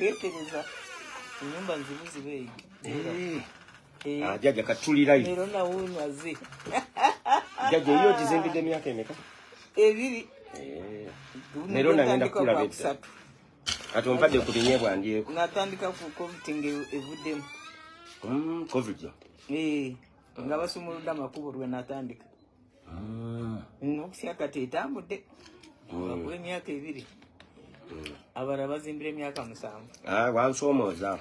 Petereza. Nyumba nzibuzi beyi. Jjajja katulira yi. Lero na unyaze. Jjajja yo jizimbidde myaka emeka? Ebiri. Lero nagenda kula betta. Kati ompadde ku binyebwa ndyeko. Natandika ku COVID evuddemu. COVID. Nga basumuludde amakubo lwe natandika. N'okusya kati etambudde. Bakula emyaka ebiri. Abala bazimbira emyaka 7. Wansomooza.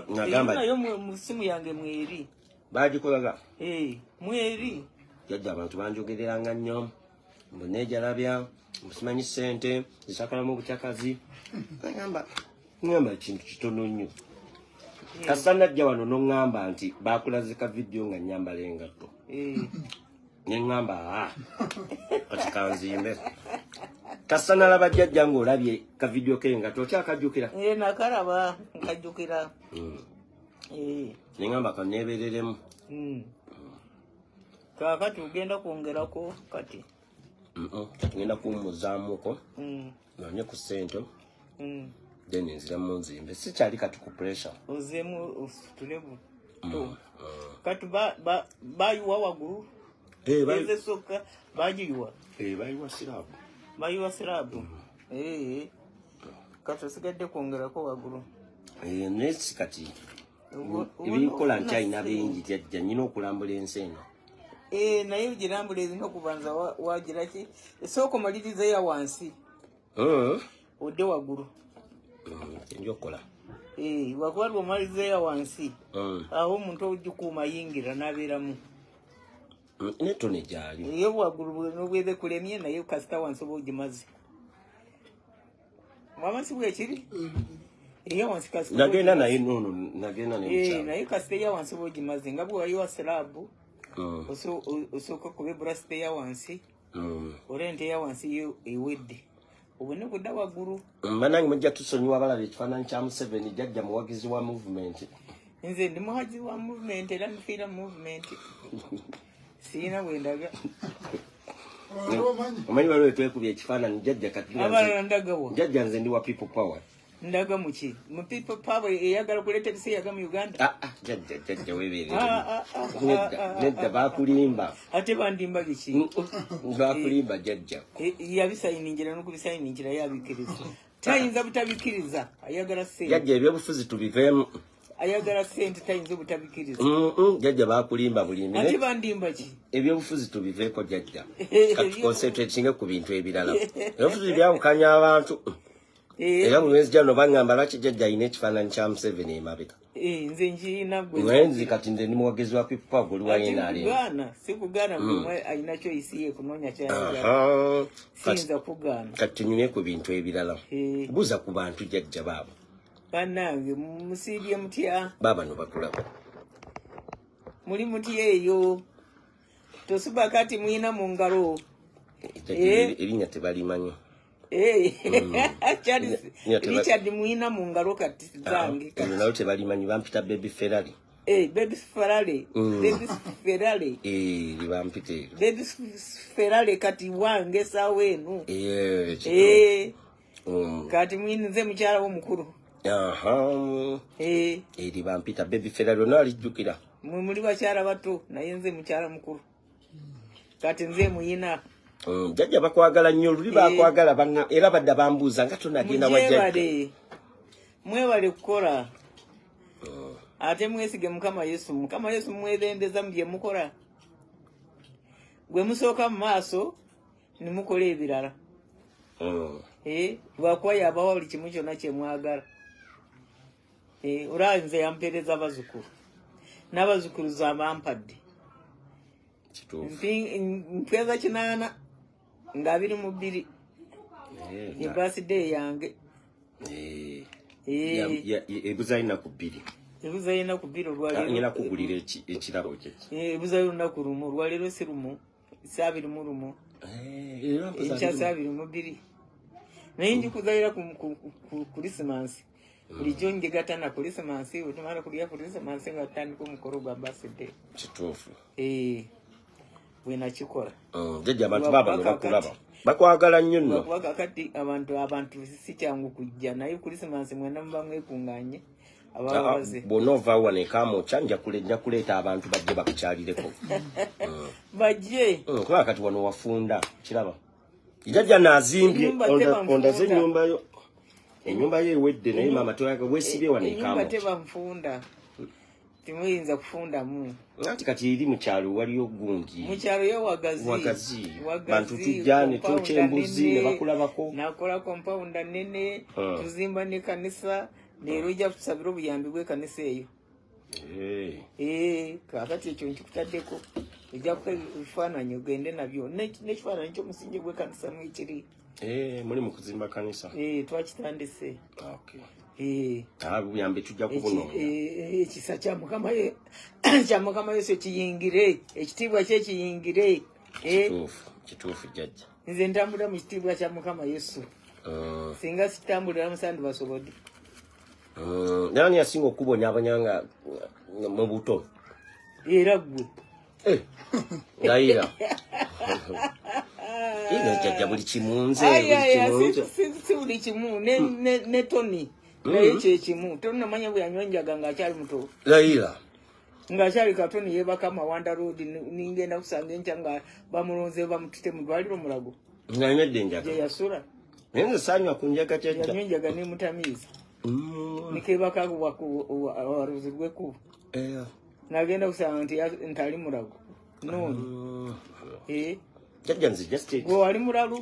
Nagamba nayo mu simu yange mweri. Bagikolaga? Mweri. Jjajja abantu banjogereranga nnyo. Mbuneejalabya, musimanyi ssente, zisakalamu bukyakazi. Ngamba ekintu kitono nnyo. Kasita najja wano n'oŋŋamba nti baakulaze ka vidiyo nga nnyambala engatto. Ne ŋŋamba kati kanzimbe. Kasita nalaba jjajja ng'olabye ka vidiyo k'engatto okyakajjukira? Nakalaba nkajjukira. Ne ŋŋamba kanneebereremu. Kaakati ugenda kwongerako kati? Ngenda kummuzaamuko. Nonye ku ssente. Then nziramu nzimbe. Sikyali kati ku pressure. Ozeemu tulebu. Kati bayiwa waggulu? Eze sokka bagiyiwa? Bayiwa sirabu. Bayiwa sirabu? Kati osigadde kwongerako waggulu? Nesi kati. Ebikola nkyalina bingi jjajja nnina okulambula ensi eno. Naye ogirambula erina okubanza wagira ki? Esooka omaliriza ya wansi. Odde waggulu. Njokola. Wakuba lw'omaliriza ya wansi. Awo omuntu ogikuuma yingira n'abeeramu. Netone gyali. Eyo waggulu n'obwebe kulemye naye kasita wansi oba ogimaze. Wamansi bwekiri? Eya wansi kasita. Nagenda naye nono nagenda naye. Naye kasita eya wansi oba ogimaze nga bwe wayiwa sirabu. Osooka kuba eburasite ya wansi. Olente ya wansi yo ewedde. Obone kudda waggulu. Banange mujja tusonyiwa abalaba ekifaananyi kya Museveni jjajja muwagizi wa movement. Nze ndi muwagizi wa movement era nfiira movement. Siina bwendaga. Omanyi waliwo twekubye ekifaananyi jjajja kati. Abalala ndagawo. Jjajja nze ndi wa people power. Ndaga muki? Mu people power eyagala kuleeta ebisiyaga mu Uganda? Jjajja weebeere. Nedda baakulimba. Ate bandimba biki? Baakulimba jjajja. Yabisayiningira n'okubisayiningira yabikkiriza. Tayinza butabikiriza. Ayagala ssente. Jjajja ebyobufuzi tubiveemu. Ayagala ssente tayinza butabikiriza. Jjajja baakulimba bulimbi. Ate bandimba ki? Ebyobufuzi tubiveeko jjajja. Kati concentratinge ku bintu ebirala. Ebyobufuzi byawukanya abantu. Era mu mwezi jano bangamba lwaki jjajja alina ekifaananyi kya Museveni emabega. Nze nkiina gwe. Mwenzi kati nze ndi muwagizi wa people power guli wayina ali. Si kugaana mwe alina choice ye kunoonya kyayagala. Sinza kugaana. Kati tunyumye ku bintu ebirala. Buuza ku bantu jjajja baabo. Bannange musiibye mutya? Baba no bakulaba. Muli mutya eyo? Tosuba kati muyina mu ngalo. Erinnya tebalimanyi. Richard muina mu ngalo kati zange. Nayo tebalimanyi bampita Baby Ferrari. Baby Ferrari. Baby Ferrari. Bampite. Baby Ferrari kati wange sawa eno. Kati mwinze mukyala w'omukulu. Bampita Baby Ferrari no alijjukira. Muli bakyala bato naye nze mukyala mukulu. Kati nze muyina. Jjajja bakwagala nnyo luli bakwagala banga era badda bambuuza nga tonagenda wajja. Mwebale kukola. Ate mwesige Mukama Yesu. Mukama Yesu mwebembeza mu bye mukola. Gwe musooka mu maaso ne mukola ebirala. Lwakuba yabawa buli kimu kyonna kye mwagala. Olaba nze yampeereza abazzukulu. N'abazzukulu z'abampadde. Mpeza 8 nga 22 birthday yange. Ebuzayina ku 2. Ebuzayina ku 2 olwalero. Ngenda kugulira ekirabo kye. Ebuzayina ku lumu olwalero si lumu. Saabiri mu lumu. Ekya 22. Naye njikuzayira ku Christmas. Bulijjo njegatana Christmas otumala kulya Christmas nga tutandika omukolo gwa birthday. Kituufu. Bwena kikola. Jjajja abantu baba no bakulaba. bakwagala nnyo nno bakwagala kati abantu si kyangu kujja naye Christmas mwena muba mwekunganye abawaze bonna ovaawo ne Kamwokya nja kuleeta abantu bajje bakukyalireko bajje kuba kati wano wafunda kiraba jjajja naazimbye ondaze ennyumba yo ennyumba ye ewedde naye maama toyaga weesibye wano e Kamwokya tebanfunda timuyinza kufundamu ati kati eri mukyalo waliyo gundi mukyalo yo wagazi bantu tujja ne twokya embuzi ne bakulabako nakola compound nene tuzimba ne kanisa leero ojja kusabira obuyambi bw'ekanisa eyo kakati ekyo nkikutaddeko ojja kuba ebifaananyi ogende nabyo n'ekifaananyi ky'omusingi gw'ekanisa mwekiri muli mu kuzimba kanisa twakitandise buyambi tujja kubunoonya ekisa kya mukama yesu kiyingire ekitiibwa kye kiyingire kituufu jjajja nze ntambulira mu kitiibwa kya mukama yesu singa sitambulira musandi basobodde nani yasinga okubonyaabonyanga mu buto era ggwe ndayira jjajja buli kimunze si buli kimu ne Tony naye kyekimu tonamanya bwe yanyonjaga ng'akyali muto layira ng'akyali katoni yeebaka amawanda road ningenda kusanga enkya nga bamulonze bamutute mu ddwaliro Mulago ng'anyedde enjaga gye yasula naye nze saanywa ku njaga kyajja yanyonjaga nemutamiiza nikeebaka awaruzi rw'ekkubo n'agenda kusanga nti ali Mulago nooni jjajja nzija state gwe wali mulalu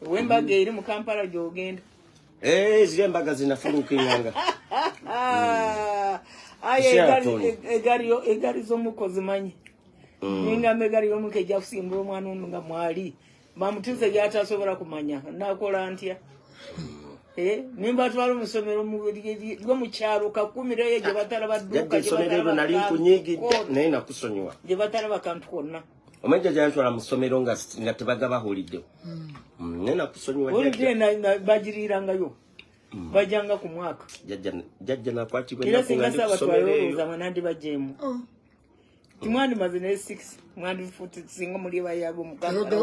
w'embaga eri mu Kampala gy'ogenda ziri embaga zinafulukinganga egali z'omukozi manyi ningamba egali y'omuko ejja kusimbula omwana ono nga mwali bamutize gyatasobola kumanya nakola ntya nimba twala omusomero gwomukyalo kakumirayo gye batalaba dduuka naye nakusonyiwa gye batalaba kantu konna omwejja gyantwala mu ssomero nga tebagabahuliddewo naye nakusonyiwa bagirirangayo bajanga ku mwaka jjajja nakwatibwa era singa saabatwalolooza mwanandi bajjeemu timwandimaze naye 6 mwandifuti singa muli bayago mukaka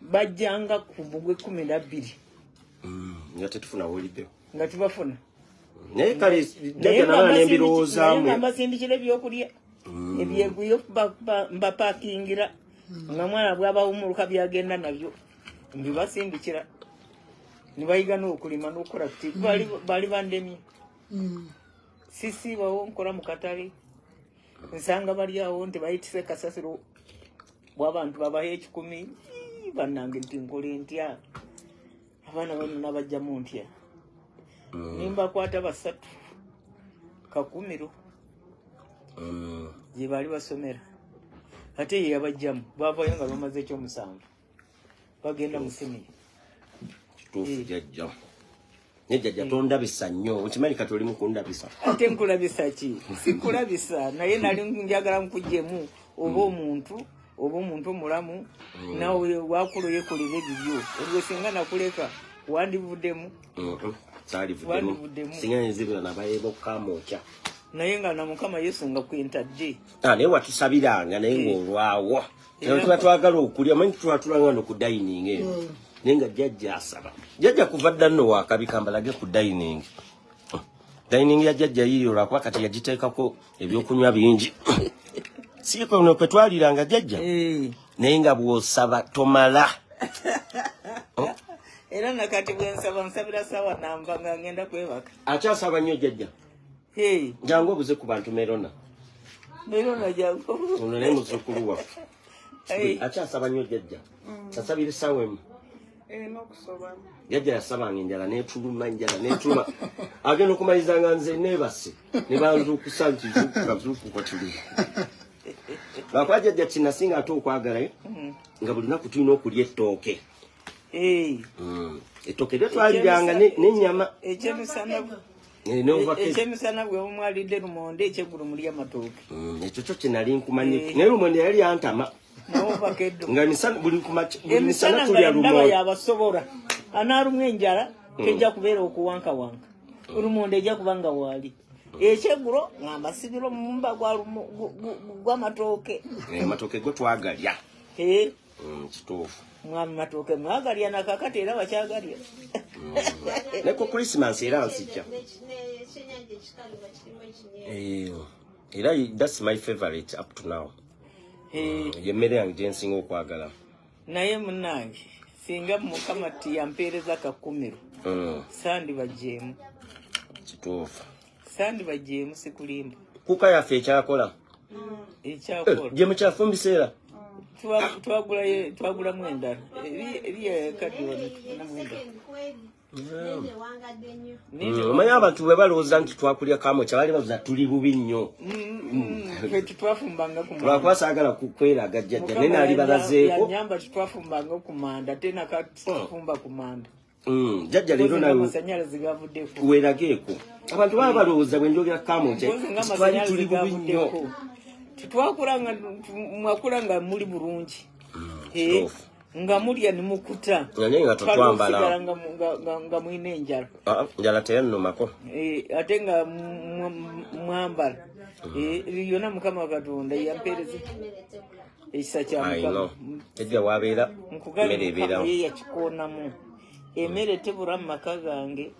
bajjanga ku bugwe 12 nga tetufuna wuliddewo nga tubafuna naye kale jjajja naba nembirowoozaamu nga mbasindikira ebyokulya ebyeguyo mbapakingira nga mwana bwabawumuluka byagenda nabyo mbibasindikira nibayiga n'okulima n'okukola kuti bali bandemye sisiibawo nkola mu katale nsanga bali awo nti bayitise kasasiro bw'abantu babaho 10 bannange nti nkole ntya abaana bonna bajjamu ntya nimbakwata 3 kakumiro gye baali basomera ate ye yabajjamu bavayo nga bamaze ekyomusanvu bagenda mu siniya kituufu jjajja naye jjajja tondabisa nnyo okimanyi kati oli mukundabisa ate nkulabisa ki sikulabisa naye nali njagala nkujjemu oba omuntu omulamu nawe wakulu yekolera ebibyo olwo singa nakuleka wandivuddemu singa nzibira nabayeeba Kamwokya naye nga na Mukama Yesu nga kwentadde naye watusabiranga naye ng'olwawo tuba twagala okulya manyi twatulanga no ku dining eyo naye nga jjajja asaba jjajja kuva dda nno wakabikambalage ku dining ya jjajja yiyo lwakuba kati yagiteekako ebyokunywa bingi siikono kwe twaliranga jjajja naye nga bw'osaba tomala era nakati bwensaba nsabira sawa namba nga ngenda kwebaka akyasaba nnyo jjajja jangu obuze ku bantu Merona jangu ono naye muzzukulu waffe akyasaba nnyo jjajja asabira essaawa emu jjajja yasabanga enjala netuluma agenda okumaliriza nze neebase ne banzuukusa nti zuukuka tuli lwakuba jjajja kinasinga ate okwagalayo nga buli naku tulina okulya ettooke ettooke lyetwaliranga n'ennyama ekyemisana bwe mumwalidde lumonde ekyeggulu mulya matooke ekyo kyo kyenali nkumanyi naye lumonde yali yantama nga buli misana tulya lumonde yabasobola anaalumwa enjala tejja kubeera okuwankawanka lumonde ejja kubanga waali ekyeggulo ngamba sibira omumba gw'amatooke amatooke go twagalya Kituufu. Mwami matooke mwagalya nakakati era bakyagalya. Neko Christmas era nsijja. Era that's my favorite up to now. Yemmere yange gye nsinga okwagala. Naye munnange singa Mukama yampeereza kakumiro. Sandi bajeemu. Kituufu. Sandi bajeemu sikulimba. Kuka yaffe ekyakola. Ekyakola. Gye mukyafumbi seera. Twagula mwenda. Eriya kati na mwenda. Omanya abantu bwe balowooza nti twakulya Kamwokya bali bavuga tuli bubi nnyo. Twafumbanga ku manda. Lwakwasagala kukweraga Jjajja naye naali balazeeko. Yanyamba twafumbanga ku manda ate nakatufumba ku manda. Jjajja leero nawe amasanyalaze gavuddeko. Weerageeko. Abantu baba balowooza bwe njogera Kamwokya twali tuli bubi nnyo. Twakulanga mwakulanga muli bulungi. Nga mulya ni mukuta. Nanye nga tutwambala. Nga mwine enjala. Njala teyannumako. Ate nga mwambala. Yona Mukama Katonda yampeereza ekisa kya Mukama. Ejja wabeera mmere ebeerawo. Ye yakikoonamu. Emmere tebula mu maka gange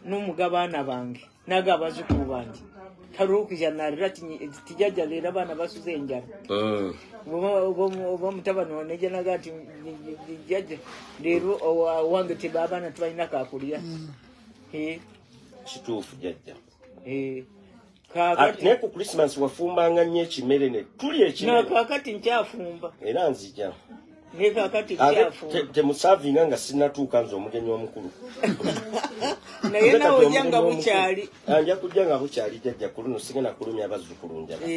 n'omugabaana bange n'ag'abazzukulu bange. Taruukija nalira tijjajja leero abaana basuze enjala. Oba mutabani wange naga ati jjajja leero wange tebabaana tebalina kakulya. Kituufu Jjajja. Kaakati naye ku Christmas wafumbanga nnyo ekimere ne tulya ekimere. Kaakati nkyafumba. Era nzija. Ne kaakati nkyafumba. Temusavinga nga sinnatuuka nze omugenyi omukulu. Naye nawe ojja nga bukyali. Nja kujja nga bukyali Jjajja ku luno sigenda kulumya abazzukulu njala.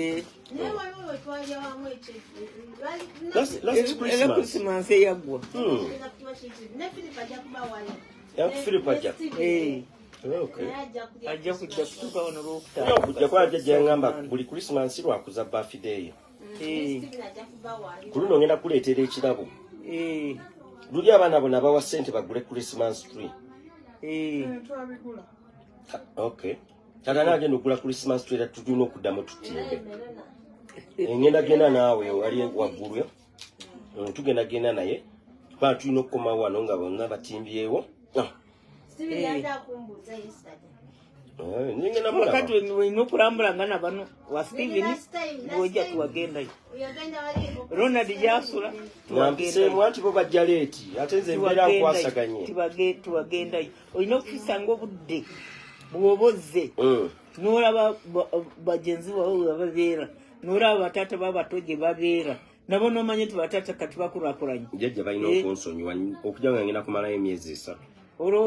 Era Christmas eyaggwa. Filipo ajja. Ajja kujja kutuuka wano Lwokutaano. Kujja kwa Jjajja yangamba buli Christmas lwakuza birthday ye. Ku luno ngenda kuleetera ekirabo. Luli abaana bonna bawa ssente bagule Christmas tree. Okay. Kata nagenda okugula Christmas tree era tulina okuddamu tutimbe. Ngenda genda naawe wali waggulu. Tugenda genda naye. Kuba tulina okukoma wano nga bonna batimbyewo. Wakati wenye okulambula nga nabano wa Steven ng'ojja tuwagendayo. Ronald Jasula tuwagendayo. Anti bo bajja leeti ate nze mbeera nkwasaganye. Tuwagendayo. Olina okufisanga obudde bw'oba ozze n'olaba bagenzi bawe babeera n'olaba bataata b'abato gye babeera nabo n'omanye nti bataata kati bakulaakulanye. Jjajja balina okunsonyiwa okujja nga ngenda kumalayo emyezi 3.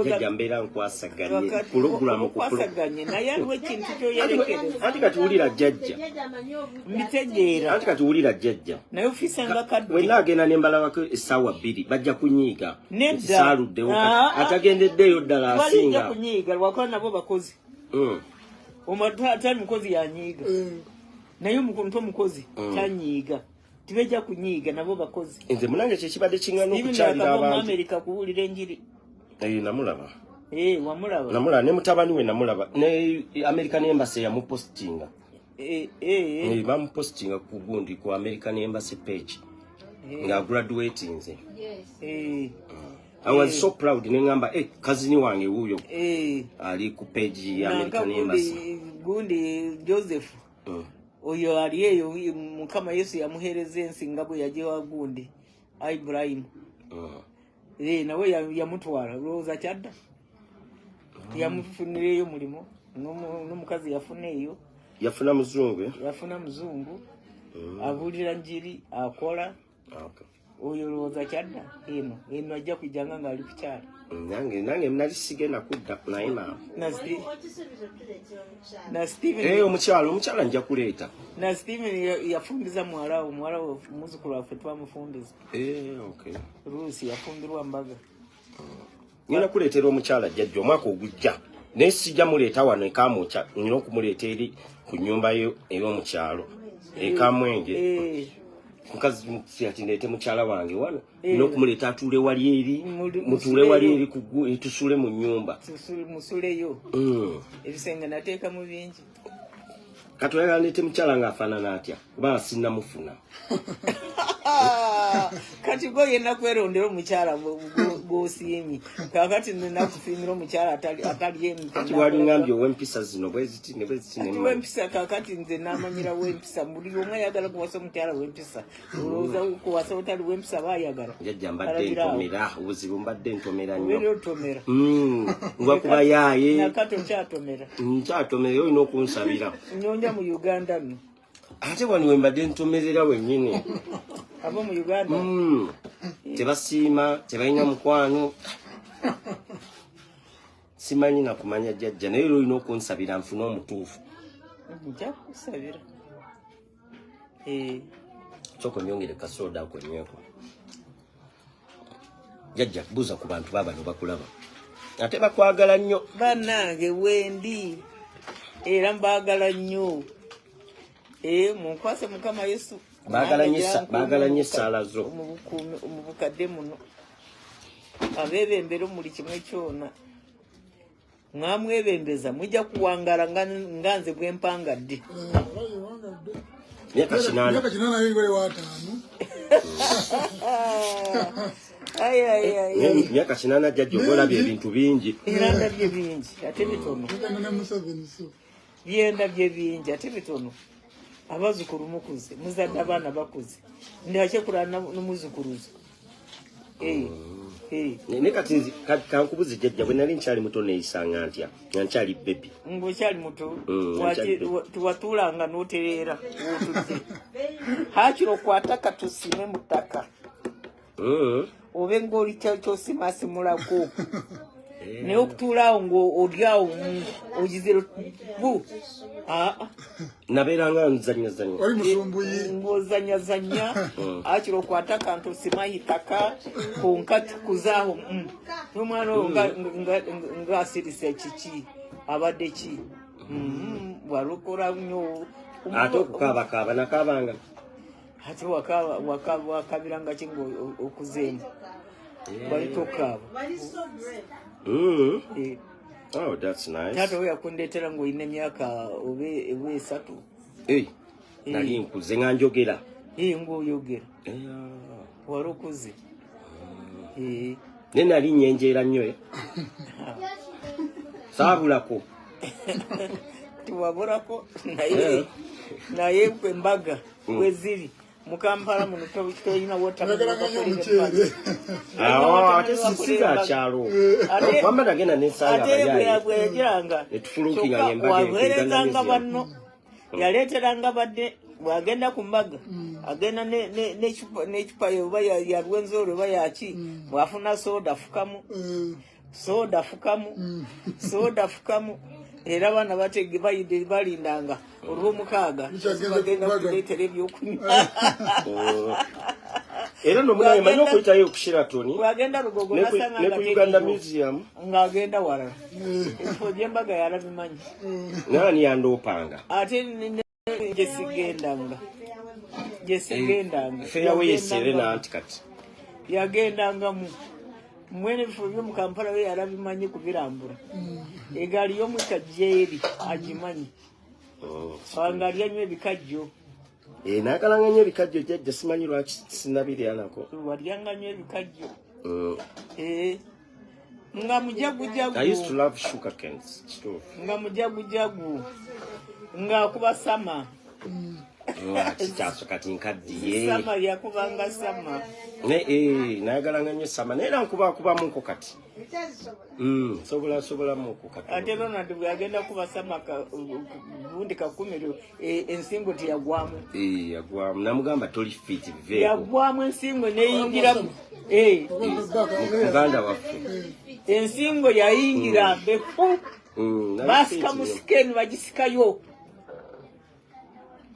Jjajja mbeera nkwasaganye pulogulamu kwasaganye naye aliwo ekintu kyoyelekereza. Anti kati wulira Jjajja. Mbitegeera. Anti kati wulira Jjajja. Naye ofisanga kadde. Wenna agenda nembalabako essaawa 2 bajja kunyiiga. Nedda. Saaluddewo atagendeddeyo ddala asinga. Balijja kunyiiga lwakuba nabo bakozi. Atali mukozi yanyiiga. Naye omuntu omukozi tanyiiga. Tibajja kunyiiga nabo bakozi. Nze munange kyekibadde kiŋŋaana okukyalira abantu. Mu Amerika kuwulira enjiri. Namulaba. Wamulaba. Namulaba ne mutabani we namulaba. Ne American Embassy yamupostinga. Bamupostinga ku gundi ku American Embassy page. Nga graduating nze. I was so proud nengamba kazini wange huyo. Ali ku page ya American Embassy. Gundi Joseph. Oyo ali eyo Mukama Yesu yamuhereza ensinga bwe yajewa gundi. Ibrahim. Nawe yamutwala Roza kyadda. Yamufunireyo mulimo n'omukazi yafuneeyo. Yafuna muzungu. Yafuna muzungu. Abulira njiri akola. Oyo Roza kyadda eno ajja kujjanga nga ali kukyala. Nange nali sigenda kudda naye maama. Na Steven. Omukyala nja kuleeta. Na Steven yafundiza mwalawo muzukulu waffe twamufundiza. Okay. Rusi yafundirwa mbaga. Ngenda kuleetera omukyala Jjajja omwaka ogujja. Naye sijja muleeta wano Kamwokya, nina okumuleeta eri ku nnyumba yo ey'omukyalo. Kamwenge. Mukazi ati ndeete mukyala wange wano. Nina okumuleeta atuule wali eri. Mutuule wali eri tusule mu nnyumba. Musuleyo. Ebisenge nateeka mu bingi. Kati oyagala ndeete mukyala ng'afaanana atya kuba sinnamufuna. kati go yena kwerondera omukyala gwosiimye kakati nakusiimira omukyala atali yemu kati wali ngambye ow'empisa zino bweziti wempisa kakati nze namanyira wempisa buli omwe ayagala kuwasa omukyala wempisa olowooza kuwasa otali wempisa baayagala jjajja mbadde ntomera obuzibu mbadde ntomera nnyo otomera lwakuba yaaye nakato nkyatomera olina okunsabira nyonya mu Uganda nno ate wano we mbadde ntomerera wennyini abo mu Uganda tebasiima tebalina mukwano simanyi nakumanya jjajja naye olina okunsabira nfune omutuufu nja kusabira soko nyongere kasoda kwenyweko jjajja buuza ku bantu babano bakulaba ate bakwagala nnyo bannange wendi era mbaagala nnyo munkwase Mukama Yesu baagala nnyo essaala zo mu bukadde muno abeebembera muli kimwe kyona mwamwebembeza mujja kuwangala nga nze bwempangadde myaka 8 myaka 8 jjajja obalabye ebintu bingi era ndabye bingi ate bitono byendabye bingi ate bitono abazukulu mukuze muzadde abaana bakuze ndakyekulana n'omuzukuluzo ne kati kankubuzi jjajja bwe nali nkyali muto neeyisanga ntya nga nkyali bebi ng'okyali muto tuwatuulanga n'otereera wotudde haakiro kwataka tusime mu ttaka obe ng'oli kyosimasimulako naye okutuulaawo ng'olyawo ogizero bu nabeeranga nzanyazanya ng'ozanyazanya akiro okwata kantu osimayitaka konka tukuzaawo n'omwana oyo ng'asirise kiki abadde ki walokora nnyo ate okukaabakaaba nakaabanga ate wakabiranga ki ng'okuzeemu wali tokaaba oh that's nice tato we yakundetera ng'olina emyaka oba 3 nali nkuze nga njogera ng'oyogera wali okuze ne nali nyenjeera nnyo saabulako tiwabulako naye embaga weziri mukampala muno toyina ate sizakyalo wamba nagenda nesaaabweyagiranga waweerezanga banno yaleeteranga badde bwagenda ku mbaga agenda n'ecupa oba yalwenzoolo oba yaki bwafuna soda fukamu era abaana batege balindanga olw'omukaaga bagenda kuleetera ebyokunywa era nomulaye manyi okuyitayo ku Sheraton bwagenda Lugogo ne ku Uganda Museum ng'agenda walala ebifo by'embaga yalabimanyi nani yandoopanga ate gyesigendanga feyawe yeserena anti kati yagendangamu mwene bifo by'omu Kampala we yalabimanyi kubirambula egaali y'omukajja eri agimanyi nga alyanywa ebikajjo nakalanga nnyo ebikajjo jjajja simanyi lwaki sinabiryanako walyanganywa ebikajjo nga mujagujagu nga mujagujagu ng'akuba sama kikyaso kati nkaddiye sama yakubanga sama nayagalanga nnyo sama naye era nkubakubamuko kati sobolamuko kati ate Ronald bwe yagenda kuba sama bundi 10 ensingo teyagwamu yagwamu namugamba toli fit yagwamu ensingo neyingiramu muganda waffe ensingo yayingira befu basika musikeni bagisikayo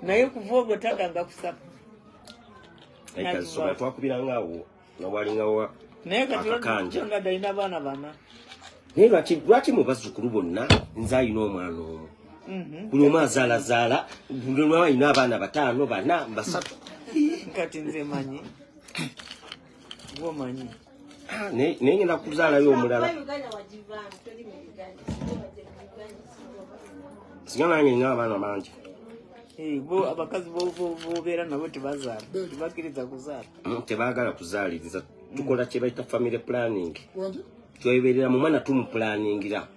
naye kuva obwo tadanga kusaba soba twakubirangaawo nawalingawa naye kati nga dalina abaana bana naye lwaki mu bazzukulu bonna nze alina omwana omu buli omu azaalazaala buli omu alina abaana 5 4 3 kati nze manyi gwomanyi naye ngenda kuzaalayo omulala singa nange nina abaana bangi bo abakazi bobeera nabo tebazaala tebakkiriza kuzaala tebaagala kuzaaliriza tukola kye bayita family planning tweberera mu mwana tumupulaningira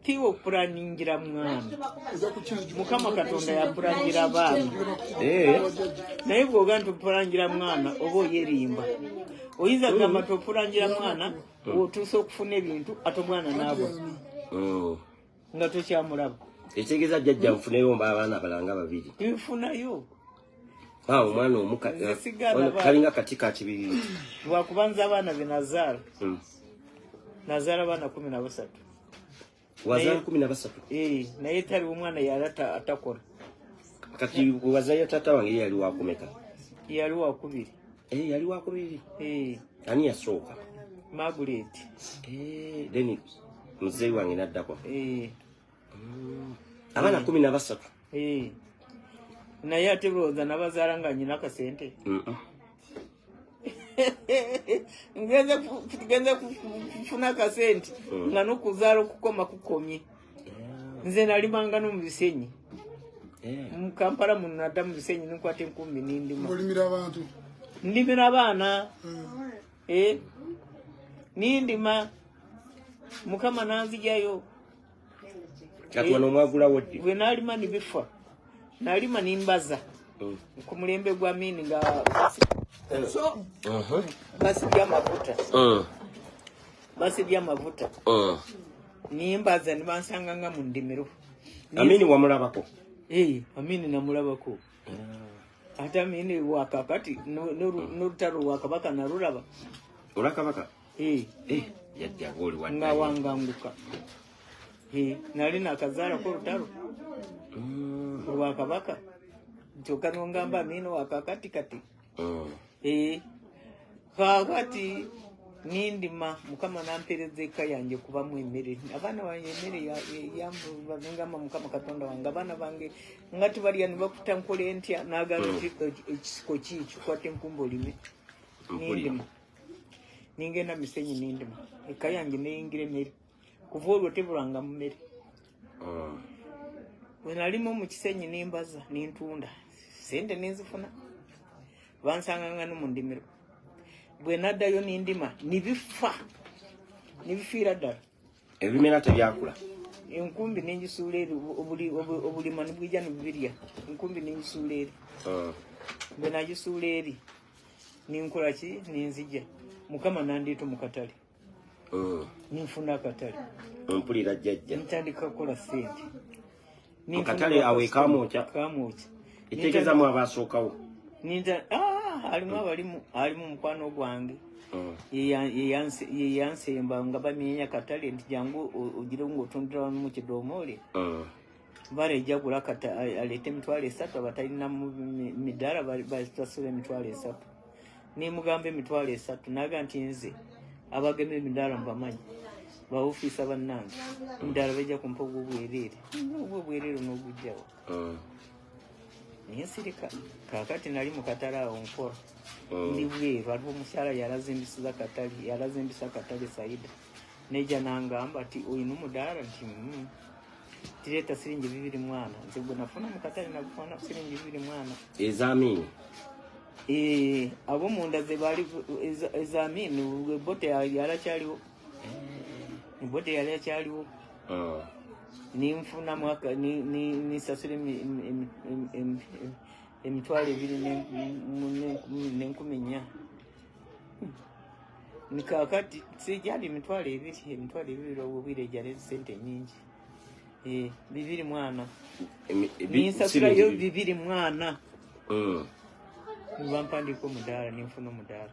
tiwo okupulaningira mwana mukama katonda yapulangira abaana naye bw'oga nti okupulangira mwana oba oyerimba oyinza kugamba ti okupulangira mwana otuusa okufuna ebintu ate omwana naabwa nga tokyamulaba ekitegeeza jjajja nfuneyo abaana abalanga babiri nfunayo omwana kalinga kati ka kibiri lwakubanza abaana be nazaala nazaala abaana 13 wazaala 13 naye tali omwana yali atakola kati wazaala taata wange yali wakumeka yali wakubiri yali wakubiri ani yasooka Margaret then muzeeyi wange naddako abaana 13 naye ate bulowooza nabazaala nga nyina kasente ngenze kufuna kasente nga nokuzaala okukoma kukomye nze nalimanga no mu bisenyi mu Kampala muno nadda mu bisenyi ninkwata 10 nindima ndimira abaana nindima mukama nanzijayo kati wano mwagula woddi bwe nalima nibifa nalima nimbaza ku mulembe gwa mini nga basi byamavuta nimbaza nibansanga nga mu ndimiro Amini wamulabako Amini namulabako ate Amini wakakati n'olutalo wakabaka nalulaba olakabaka Jjajjawe oli wadde nga wanganguka nali nakazaala ko lutalo wakabaka kyokka nongamba Amini wakakati kati kakati nindima mukama nampereza eka yange kubamu emmere abaana bange emmere yambangamba mukama katonda wange abaana bange ngati balya nibakuta nkole ntya nagala ekisiko kiki kwate enkumba olime nindima ningenda misenyi nindima eka yange neyingira emmere kuva olwo tebulanga mu mmere bwe nalimu mu kisenyi nimbaza nintunda sente nenzifuna bansanganga no mu ndimiro bwe naddayo nindima nibifiira ddala ebimera tebyakula enkumbi nenjisuula eri obulima nibwijja nibibirya enkumbi nenjisuula eri bwe nagisuula eri ninkola ki ninzija mukama nandiita mu katale ninfuna akatale mpulira jjajja ntandika kukola sente mu katale awe Kamwokya etegeeza mu abasookawo alimu mukwano gwange yeyansemba nga bamenya katale nti jangu ogire ng'otundira wano mu kidomoole bale ejagula aleete emitwalo 3 abatalina mu midaala basasula emitwalo 3 nimugamba emitwalo 3 naga nti nze abagema emidaala mbamanyi baofiisa bannange emidaala bajja kumpa obwobwereere n'obugujjawo Sirika kakati nali mu katale awo nkola ndi bweru aliwo omukyala yalazimbisa katale Saida neja nangamba ti oyina omudaala nti tireeta siringi 2 mwana nze gwe nafuna mu katale nagufuna siringi 2 mwana ezamini abo munda ze bali ezamini bote yalakyaliwo bote yalakyaliwo ninfuna mwaka ni sasule emitwalo 2 nikakati sijali emitwalo 2 obwire jale sente nyingi 2 mwana ninsasulayo 2 mwana nibampandika omudaala ninfuna omudaala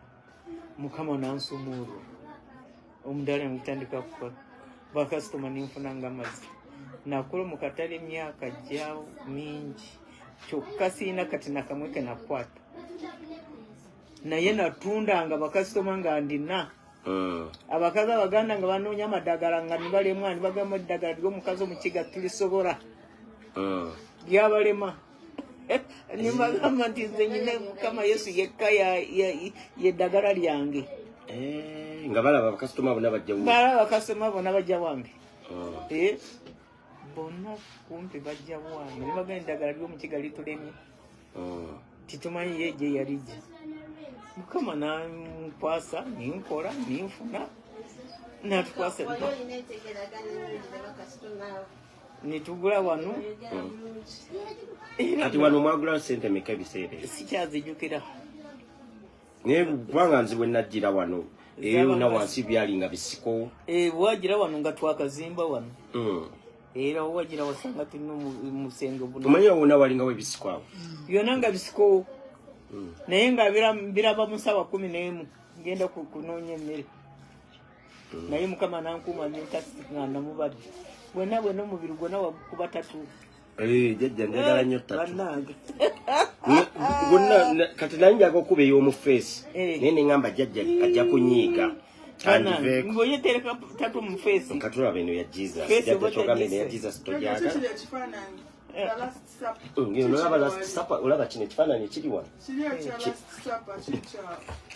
mukama nansumuru omudaala nitandika kukola bakasitoma ninfuna nga amazzi nakola mu katale emyaka gyawo mingi kyokka siina kati nakamwe ke nakwata naye natundanga bakasitoma nga ndina abakazi abaganda nga banoonya amadagala nga nibalema nibagamba eddagala ly'omukazi omukiga tulisobola lyabalema nibagamba nti nze nyine mukama Yesu yekka yeddagala lyange nga balaba bakasitoma bonna bajja bonna bajja wange bonna kumpi bajja wange ne bagenda eddagala ly'omukiga litulemye titumanyi ye gye yalijja mukama nankwasa ninkola ninfuna natukwasa nitugula wano ati wano mwagula sente meka ebiseera sikyazijjukira naye kubanga nzibwe najjira wano eyo na wansi byali nga bisiko wagira wano nga twakazimba wano era wagira wasanga tulina musenge buno omanyi wona walingawo ebisiko awo byonna nga bisiko naye nga biraba mu ssaawa 11 ngenda kunoonya emmere naye mukama nankuuma nentasiganda mubadde bwena omubiri gwonna wakuba tatu jjajja njagala nnyo tatu gonna kati nanjaga okuba ey'omu feesi naye neŋŋamba jjajja ajja kunyiiga ngoyetereka tatu mu feesi nkatulaba eno ya jesus jjajja kyogamba eno ya jesus tojaga olaba kino ekifaananyi ekiri wano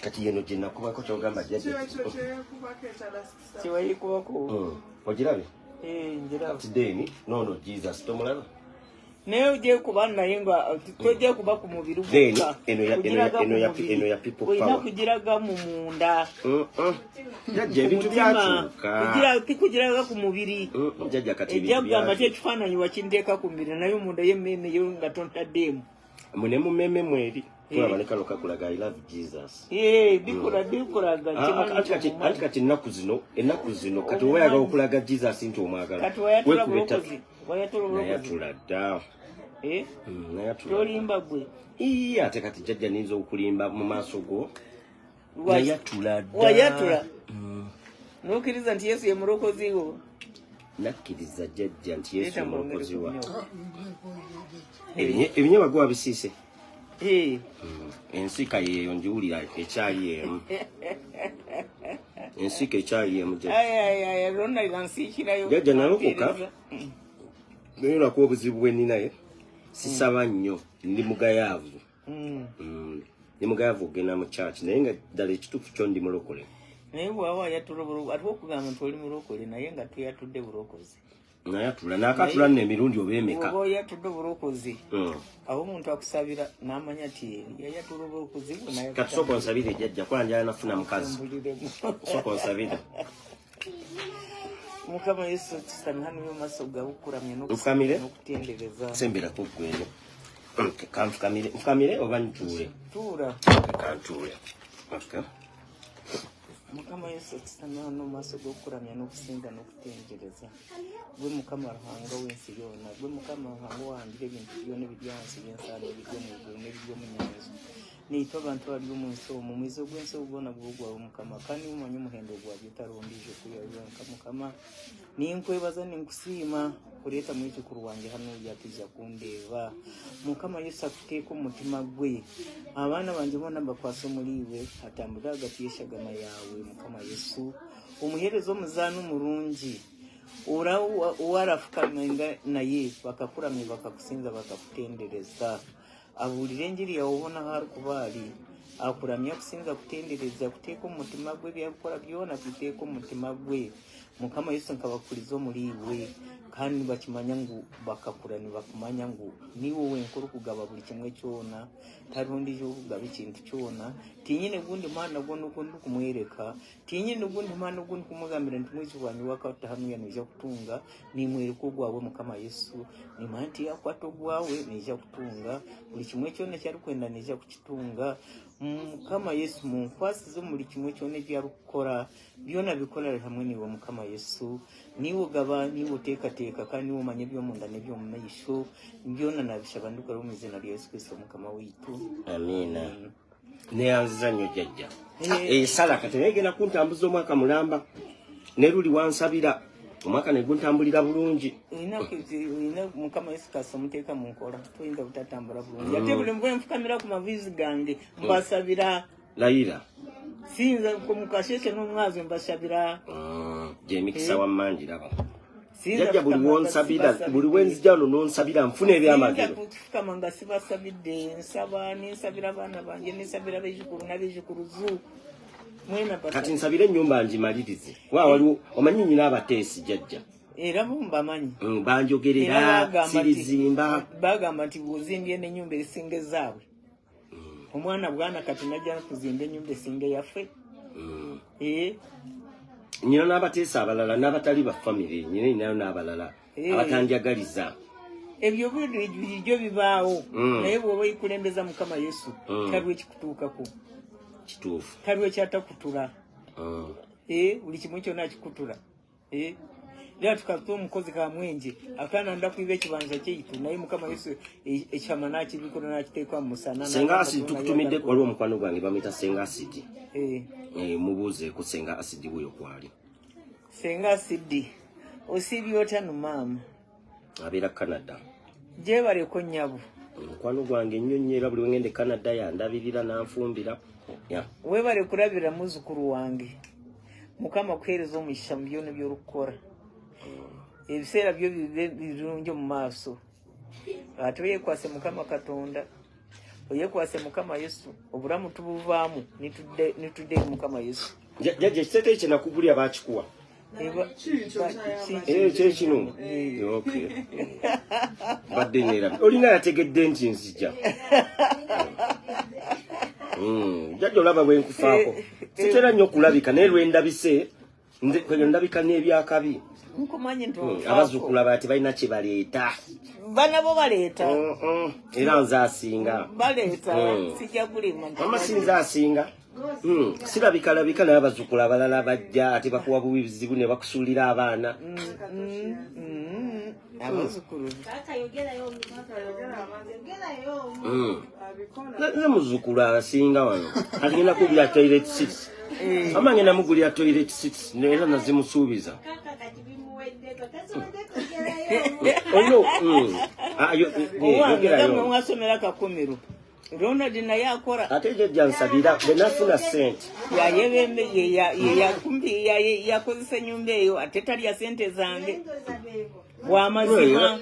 kati yeno gye nakubako kyogamba jjajja kiwayikubako ogirabe njiraba tideni nono jesus tomulaba naye ojje kuba naye nga tojja kuba ku mubiri gwokka eno ya people power olina kugiraga mu munda jjajja ebintu byatuuka tikugiraga ku mubiri jjajja kati ejja kugamba ti ekifaananyi wakinteeka ku mubiri naye omunda yemmeemeyo nga tontaddeemu mune mu mmemme mweri tulaba ne kano kakulaga I love jesus bikulaga anti kati ennaku zino kati owayaga okulaga jesus nti omwagala nayatula dda tolimba gwe ate kati jjajja niyinza okulimba mu maaso go nayatula dda wayatula nokkiriza nti yesu ye mulokozi wo nakkiriza jjajja nti yesu ye mulokozi wa ebinyama gwe wabisiise ensika yeeyo njiwulira ekyali emu ensika ekyali emu jjajja nalokoka naye olwakuba obuzibu bwe ninaye sisaba nnyo ndi mugayaavu ndi mugayaavu ogenda mu church naye nga ddala ekituufu kyo ndi mulokole naye bwaba yatula ate okugamba nti oli mulokole naye nga tuyatudde bulokozi nayatula nakatula nno emirundi oba emeka oba oyatudde obulokozi abo omuntu akusabira n'amanya ti yayatula obulokozi kati sooka onsabire jjajja kuba njala nafuna mukazi sooka onsabire mukama yesu tusamihanu yomaso gabukuramya n'okutendereza semberaku ggweno kanfukamire oba ntuule tuula kantuule mukama yesu tusamihanu yomaso gabukuramya n'okusinza n'okutendereza gwe mukama ruhanga w'ensi yonna gwe mukama ruhanga wahambira ebintu byonna ebiryansi by'ensaala ebiryo mu ggulu n'ebiryo mu nyanza niitwe abantu bali omu nsi omwo mwezi ogw'ensi ogwona gwogwawe mukama kandi mumanyi omuhendo gwabyo talondije kuyawenka mukama ninkwebaza ninkusiima kuleeta mu ekikulu wange hano yatija kundeeba mukama yesu akuteeka omutima gwe abaana bange bonna bakwase omuliiwe atambule hagati y'eshagama yawe mukama yesu omuheereza omuzaano omurungi ora warafukamanga naye bakakuramya bakakusinza bakakutendereza abuulire enjiri yawe obona hari kubaali akuramya kusinza kutendereza kuteeka omutima gwe byabikola byona biteeka omutima gwe mukama yesu nkabakuliza omuliiwe kandi bakimanya ngu bakakura nibakumanya ngu niwe wenkuru kugaba buli kimwe kyona tarondije okugaba ekintu kyona tinyine gundi maana gwono gundi kumwereka tinyine gundi maana gundi kumugambira nti mwezi wanyu wakati hanu yanija kutunga nimwereka ogwawe mukama yesu nimanya nti yakwata ogwawe nija kutunga buli kimwe kyona kyali kwenda nija kukitunga mukama yesu munkwasize buli kimwe kyona ebyali kukora byona bikolera hamwe niwe mukama yesu niwe gaba niwe oteekateeka kandi niwe omanya ebyomunda n'ebyomu maisho byona nabishaba ndukira mu izina lya yesu kristo mukama waitu amiina neyanziza nnyo jjajja esala kati negenda kuntambuza omwaka mulamba ne luli wansabira omwaka neguntambulira bulungi olina mukama yesu kristo muteeka mu nkola toyinza butatambula bulungi ate buli mwe nfukamira ku maviizi gange mbasabira layira sinza kumukasheshe n'omwazi mbasabira gyemikisa wammanjiraba jjajja buli wonsabira buli wenzija ono nonsabira nfuna ebyamagero kama nga sibasabidde nsaba ninsabira abaana bange ninsabira ab'ekikulu n'ab'ekikuluzu mwena kati nsabire ennyumba ngimalirize wa waliwo omanyi nyina abateesi jjajja era mbamanyi banjogerera sirizimba bagamba nti buzimbye n'ennyumba esinga ezaabwe omwana bwana kati najja kuzimba ennyumba esinga yaffe nyina n'abateesa abalala n'abatali ba famire nyina nayo n'abalala abatanjagaliza ebyo bijjo bibaawo naye bw'oba oyikulembeza Mukama Yesu taliwo ekikutuukako kituufu taliwo ekyatakutula buli kimu kyonna kikutula era tukatuwa omukozi ka mwenje akaana nda kuiba ekibanja kyeitu naye Mukama Yesu ekyama n'akibikola n'akiteekwa mu musana senga asidi tukutumidde waliwo omukwano gwange bamuyita senga asidi mubuuzeeko senga asidi bweyo kwali senga asidi osibye otya no maama abeera Canada gyebaleko nnyabo omukwano gwange nnyo nnyo era buli wengende Canada yandabirira n'anfumbira weebale kulabira muzzukulu wange Mukama kuheereza omukisa mu byonna by'olukukora ebiseera byo bibe birungi mu maaso ate oyeekwase Mukama Katonda oyeekwase Mukama Yesu obulamu tubuvaamu nitudde Mukama Yesu jjajja ekiteeteeyi kye nakugulya baakikuwa kyekino badde neera olina yategedde nti nzija jjajja olaba bwe nkufaako sitera nnyo okulabika naye lwendabise kwenyo ndabika n'ebyakabi abazzukulu bati balina kye baleeta banabo baleeta era nze asinga baleeta sijja kulima mama sinza asinga sirabikalabika naye abazzukulu abalala bajja ate bakuwa bubizibu ne bakusuulira abaana abazzukulu nze muzzukulu asinga wano agenda kugula toilet seats mama ngenda mugulira toilet seats era nazimusuubiza wasomera kakomero Ronald naye akora ate jjajja nsabira bwe nafuna ssente yakozesa ennyumba eyo ate talya ssente zange bw'amazima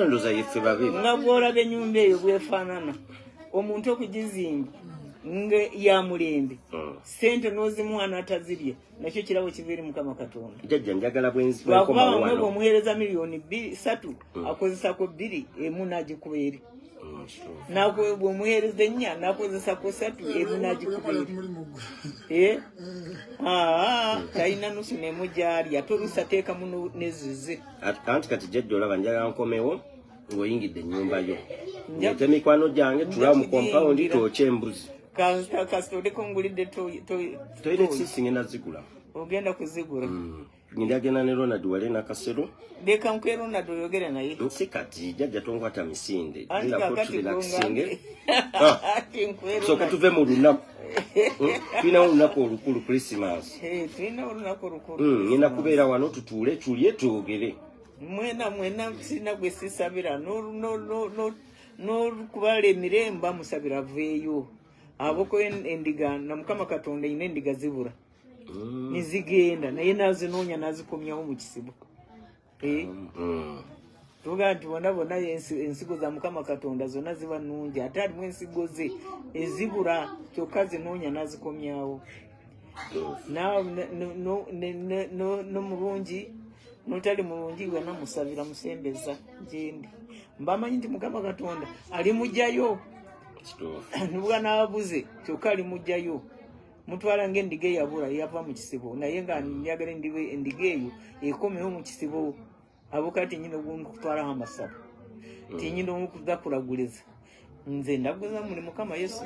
ndoza yeffe babiri nga bw'olaba ennyumba eyo bwefaanana omuntu okugizimba nga ya mulembe ssente n'ozimuwa n'atazirye nakyo kirabo kiva eri Mukama Katonda jjajja njagala lwakuba bamwe bw'omuweereza miliyoni 3 akozesako 2 emu n'agikuba eri bw'omuweereza 4 n'akozesako 3 emu n'agikuba eri talina nusu n'emu gy'ali ate oluusi ateekamu nezize anti kati jjajja olaba njagala nkomewo ng'oyingidde ennyumba yo ete mikwano gyange tulaba mu kompawundi tooka embuzi kasita oleka ongulidde toilet seats ngenda zigula ogenda kuzigula ndagenda ne Ronald wale nakasero leka nkwe Ronald oyogere naye nsi kati jjajja tonkwata misinde ndakotulelakisinge soka tuve mu lunaku tulina olunaku olukulu Christmas tulina olunaku olukulu ngenda kubeera wano tutuule tulye twogere mwena sina gwe sisabira n'olukubala emirembe bamusabira aveeyo aboko endiga na Mukama Katonda ine endiga zibura nizigenda naye nazinoonya nazikomyawo mu kisibo tuga nti bonna ensigo za Mukama Katonda zonna ziba nnungi ate alimu ensigo ze ezibura kyokka zinoonya nazikomyawo n'omulungi notali mulungi wena musabira musembeza gyendi mbamanyi nti Mukama Katonda ali mujjayo nubwa n'ababuze kyokka ali mujjayo mutwala ng'endiga eyabula yava mu kisibo naye nga njagala endiga eyo ekomewo mu kisibo abokati nyina okutwalaho amasabo tinyina okuza kulaguliza nze ndaguza muli Mukama Yesu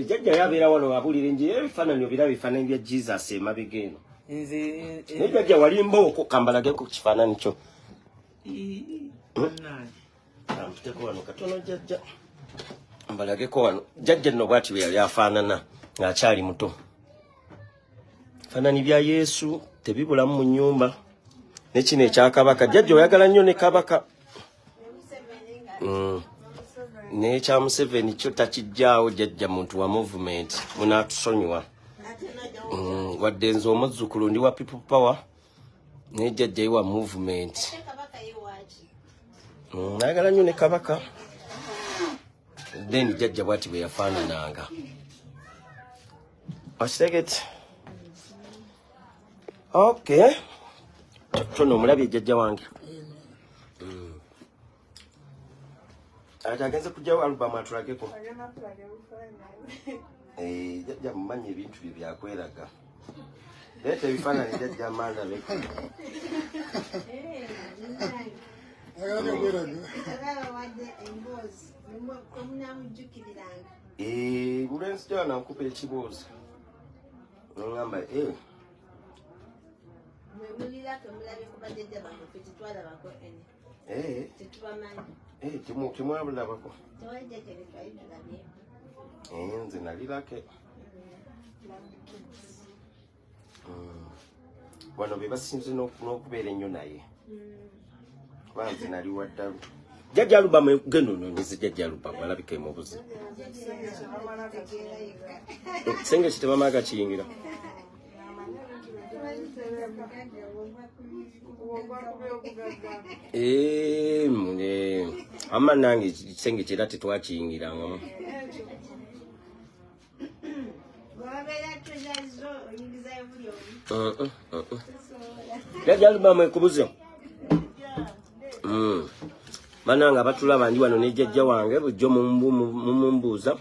jjajja yabeera wano wabulira enjiri ebifaananyi obira bifaananyi bya Jesus emabega eno naye jjajja wali mbooko kambalageko ku kifaananyi kyo amuteko wano katono jjajja mbalageko wano jjajja nno bwati bwe yali afaanana ng'akyali muto bifaananyi bya Yesu tebibulamu mu nnyumba nekino ekyakabaka jjajja oyagala nnyo ne kabaka n'ekya Museveni kyo takijjaawo jjajja muntu wa movement munaatusonyiwa wadde nze omuzzukulu ndi wa people power naye jjajja wa movement ayagala nnyo ne kabaka then jjajja bwati bwe yafaanananga okitegete Okay. Tono mulabye jjajja wange. Atagenze kujja album atulageko. Jjajja mmanyi ebintu bye byakweraga. Leta ebifaananyi jjajja amanda beko. Mulenzi jana nkupa ekiboozi. Ngamba kimwabulabako. Nze nalirake. Wano be basinze n'okubeera ennyo naye. Kuba nze nali waddalu. Jjajja alubamu genono nze jjajja alubamu alabika emubuzi. Ekisenge kitebama agakiyingira. Amma nange ekisenge kyera tetwakiyingirangamu. Jjajja alubamu ekubuze. Bananga batulaba ndi wano ne jjajja wange bujjo mumbuuza.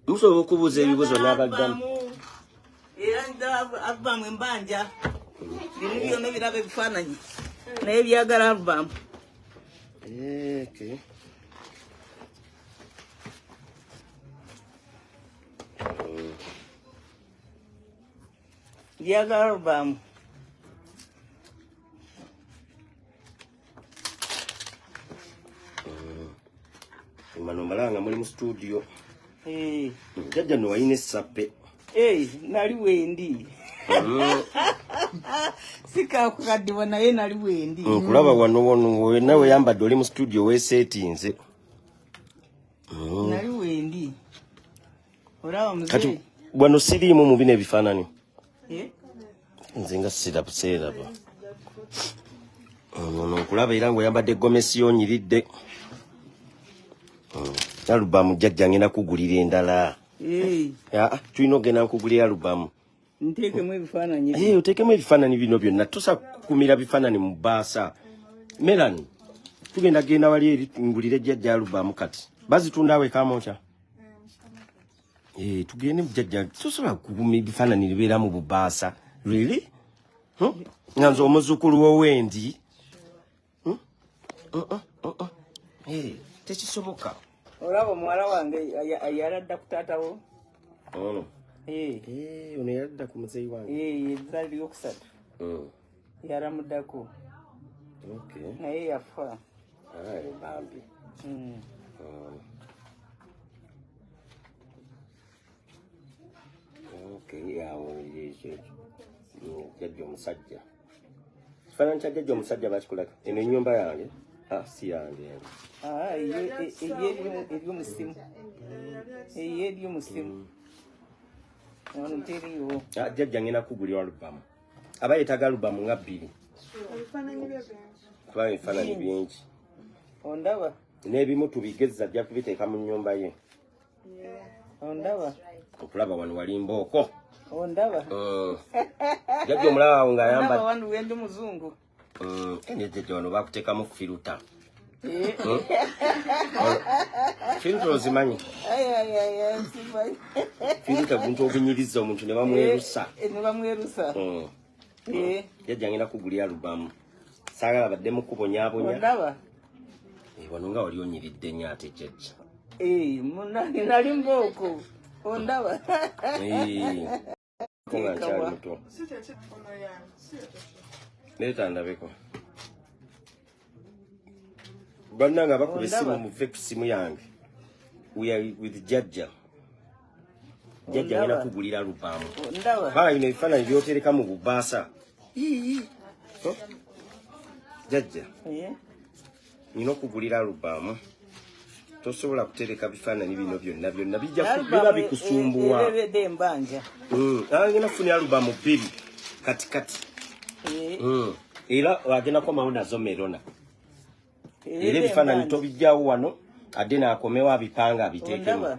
Musobola okubuuza ebibuuzo n'abagamba. Era albamu embanja. Bino byonna biraba ebifaananyi. Naye byagala albamu. Okay. Byagala albamu. Mano malanga muli mu studio. Jjajja no wayine sappe. Nali wendi. Sika kukaddiwa naye nali wendi. Kulaba wano nawe yambadde oli mu studio weesetinze. Nali wendi. Olaba muzee. Kati wano siriimu mu bino ebifaananyi. Nze nga siraba. Kulaba era ng'oyambadde gomesi yonyiridde. Alubamu jjajja ngenda kugulira endala. Tulina ogenda nkugulira alubamu. Nteekemu ebifaananyi. Oteekemu ebifaananyi bino byonna. Tosa kukumira bifaananyi mu bbaasa. Melanie, tugenda genda wali eri ngulire jjajja alubamu kati. Bazitunda awe Kamwokya. Tugende jjajja. Tosobola kukumira bifaananyi bibeera mu bubbaasa. Really? Nganze omuzzukulu w'owendi. Tekisoboka. Olaba muwala wange yaladda ku taatawo. Ono yaladda ku muzeeyi wange. Ezzali lyokusatu. Yalamuddako. Naye yafa. Bambi. Jjajja omusajja. Kifaananyi kya jjajja omusajja bakikulaga. Eno ennyumba yange. Si yange. Ery'omusimu. Ery'omusimu. Wano teriiwo. Jjajja ngenda kugulira alubamu. Aba yeetaaga alubamu nga 2. Kuba ebifaananyi bingi. Ondaba? N'ebimu tubigezza ajja kubiteeka mu nnyumba ye. Ondaba? Okulaba wano wali mbooko. Ondaba? Jjajja omulaba wawe ng'ayambadde. Ondaba wano wendi muzungu. Jjajja wano bakuteekamu firuta. Firuta ozimanyi? Simanyi. Firuta buntu obunyiriza omuntu ne bamwerusa. Jjajja ngenda kugulira alubamu. Saagala badde mu kubonyaabonya. Ondaba? Wano nga wali onyiridde nnyo ate jjajja. Munnange nali mbooko. Ondaba? Nga nkyali muto. Leeta ndabeko. Bannanga bakuba essimu muve ku ssimu yange. We are with Jjajja. Jjajja ngenda kugulira alubamu. Bala bino ebifaananyi byotereka mu bubbaasa. Jjajja. Nina okugulira alubamu. Tosobola kutereka bifaananyi bino byonna biba bikusumbuwa. Ngenda kufunira alubamu 2 katikati. Era agenda komawo nazo Merona. Era ebifaananyi tobijjawo wano adde n'akomewo abipanga abiteekemu.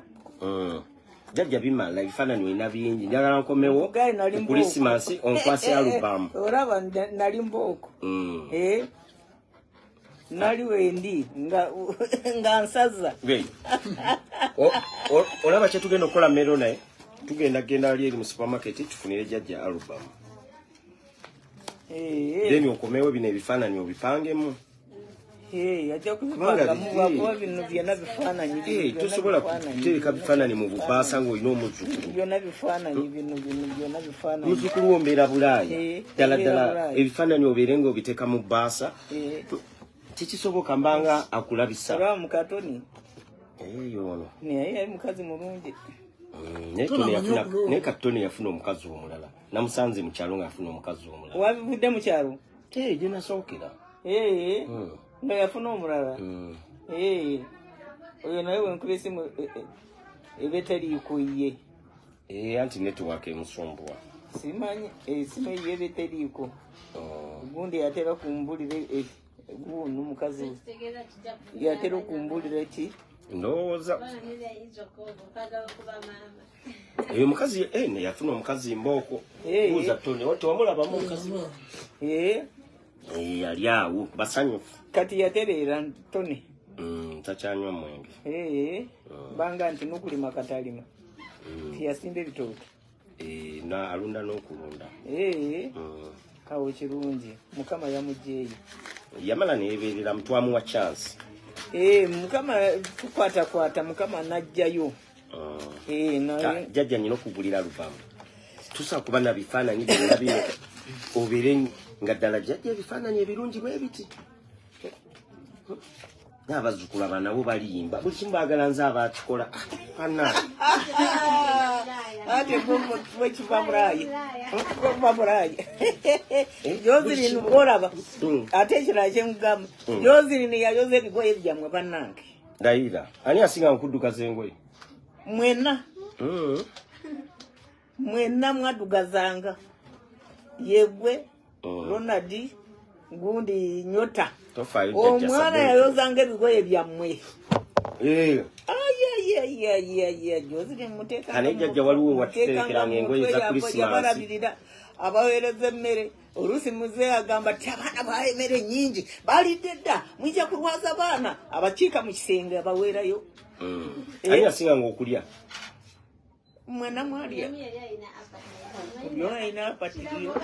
Jjajja bimala ebifaananyi olina bingi njagala nkomewo ku Christmas onkwase album. Olaba nali mbooko. Nali wendi nga nsaza. Olaba kye tugenda okukola mmero naye genda ali eri mu supermarket tufunire Jjajja album. Then okomewo bino ebifaananyi obipangemu. Ajja kubipanga mu bwakuba bino byonna bifaananyi. Tosobola kutereka bifaananyi mu bubaasa ng'olina omuzukulu. Byonna bifaananyi bino byonna bifaananyi. Muzukulu wombeera Bulaaya. Ddala ebifaananyi obeere ng'obiteeka mu bbaasa. Kikisoboka mbanga akulabisa. Olaba mu katoni. Yono. Naye mukazi mulungi. Naye Katoni yafuna omukazi omulala. Namusanze mu kyalo ng'afuna omukazi omulala. Wabivudde mu kyalo? Gye nasookera. Nga yafuna omulala. Oyo naye wenkula esimu ebeteriiko ye. Anti network emusumbuwa. Simanyi esimu ye ebeteriiko. Gundi yatera kumbulira guno mukazi. Yatera okumbulira ki? Ndowooza. Eyo mukazi yafuna omukazi mbooko. Buuza Tony, wamulabamu omukazi? Yali awo basanyufu. Kati yatereera Tony. Takyanywa mwenge. Banga nti n'okulima katalima. Yasimba ebitooke. Alunda n'okulunda. Kawo kirungi. Mukama yamugyeyo. Yamala neebeerera mutwamu wa chance. Mukama tukwata Mukama najjayo. Jjajja nyina okugulira lubamu. Tusa kuba na bifaananyi byonna bino obeere nga ddala Jjajja ebifaananyi ebirungi bwe biti. N'abazzukulu nabo baliyimba buli kimu baagala nze abaakikola. Ate bwe kiva Bulaaya. Josephine olaba ate ekirala kye mugamba Josephine yayoza ebigoye byammwe bannange. Ndayira ani asinga nkuddukaza engoye? Mwenna mwaddugazanga. Yegwe Ronald gundi Nyota. Omwana yayozanga ebigoye byammwe. Josephine muteeka. Ane Jjajja waliwo watuterekeranga engoye za Christmas. Abaweereza emmere oluusi muzeeyi agamba ti abaana bawa emmere nnyingi balidde dda mwijja kulwaza baana abakiika mu kisenge abaweerayo. Ani asinganga okulya? Mwenna mwalya. Byona alina apatiriyo.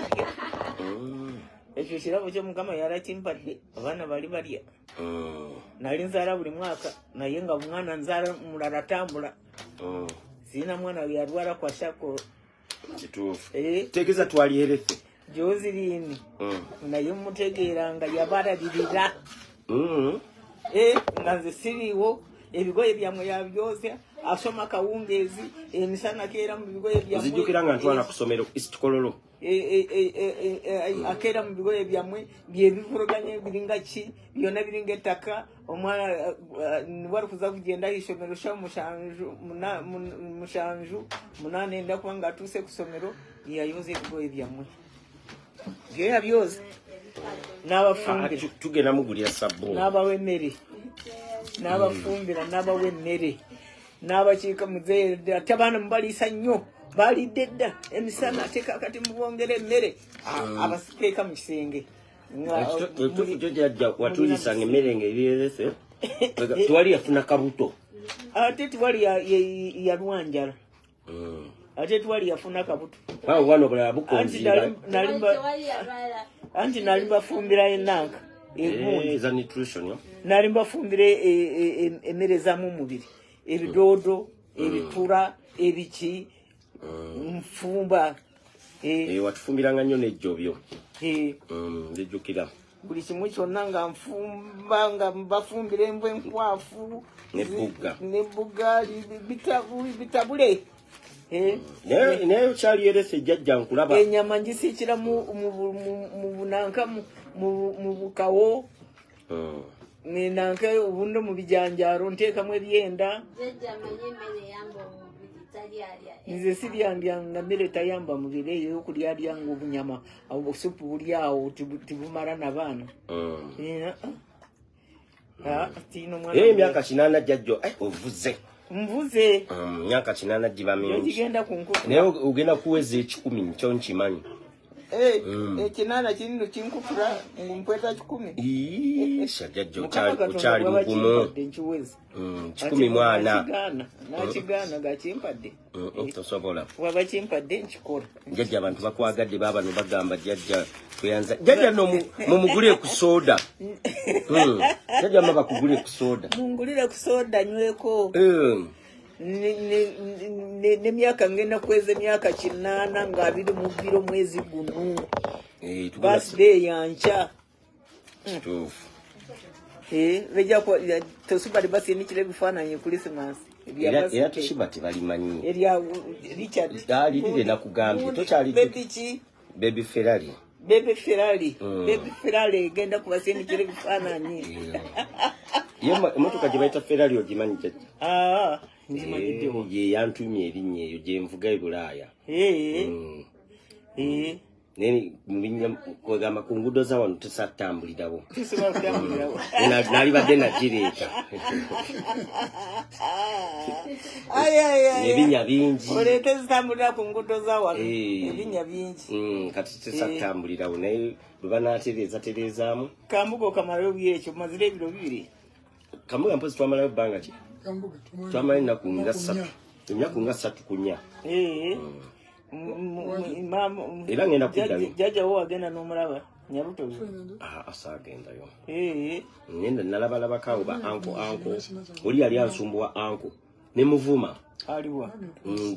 Ekyo kirabo kyo Mukama yalakimpadde abaana bali balya. Nali nzaala buli mwaka naye nga mwana nzaala mulala tambula. Sirina mwana yalwala kwa shako. Kituufu. Tegeeza twalyerefe. Josephine. Naye mutegeera nga yabalabirira. Nga nze siriiwo ebigoye byammwe yabyozya asoma kawungeezi emisana keera mu bigoye byammwe. Ozijjukira nga ntwala ku ssomero East Kololo. Akeera mu bigoye byammwe byebivuruganye biringa ki byonna biringa ettaka omwana wali kuza kugenda isomero sha mushanju munane enda kuba nga atuuse ku ssomero yayoza ebigoye byammwe. Byo yabyoza n'abafumbira. Tugenda mugulira sabbuuni. N'abawa emmere. N'abafumbira n'abawa emmere. N'abakiika muzeeyi ate abaana mubaliisa nnyo. Balidde dda emisana ate kakati mubongera emmere. Abasiteeka mu kisenge. Jjajja watulisanga emmere ng'ebyerese. Tewali yafuna kabuto. Ate tewali yalwanjala. Ate tewali yafuna kabuto. Wano bulala bukonziira. Anti nali bafumbira ennanga. Eza nutrition. Nali bafumbira emmere zaamu omubiri. Ebidoodo, ebitula, ebiki. Nfumba. Watufumbiranga nnyo n'ejjobyo. Ndijjukira. Buli kimu kyonna nga nfumba nga bafumbira embwa enkwafu. N'ebbuga bitabule. Naye kyaliyerese Jjajja nkulaba. Ennyama ngisiikira mu bunanka mu bukawo. Nanka obundi mu bijanjaalo nteekamu ebyenda. Nze siryandyanga mmere tayamba mubiri eyo y'okulyalyanga obunyama obusupu buli awo tibumala na baana. Emyaka 8 Jjajja ovuze. Mvuze. Myaka 8 giba mingi. Yogenda kunkukula. Naye ugenda kuweza 10 kyo nkimanyi. Kinana kinino kinkukula mpweta 10. Jjajjawe uchali mugumu. 10 mwana. Nachigana gachimpadde. Tosobola. Wabachimpadde nchikora. Jjajja abantu bakwagadde baba no bagamba jjajja kuyanza. Jjajja no mumugule ku soda. Jjajja mama kugule ku soda. Mungulire ku soda nyweko. Ne myaka ngenda kweze myaka 8 nga abiri mu biro mwezi guno. Birthday yancha. Veja kwa tosubali basi nikile bifananye Christmas. Era tushibati balimanyi. Eria Richard. Dali lile nakugambye tochali Baby Ferrari. Baby Ferrari genda kubasi nikile bifananye. Yema motoka jibaita Ferrari ojimanyi jjajja. Nzimanyiddewo. Ye yantumye erinnya eyo gye nvuga e Bulaaya. Neni mubinya kwegamba ku ngudo za wano tusatambulirawo. Nali badde nagireeta. Ebinya bingi. Oleete zitambulira ku ngudo za wano. Ebinya bingi. Kati tusatambulirawo naye bwe banaatereezaamu. Kambuga okamalayo byekyo mazire ebiro 2. Kambuga mpozi twamalayo bbanga ki? Twamalayo ennaku nga 3. Ennaku nga 3 kunya. Era ngenda kuddayo. Jjajjawe wagenda n'omulaba Yoobuto. Asaagendayo. Ngenda nalabalaba kawo ba anko. Oli yali ansumbuwa anko. Ne muvuma. Aliwa.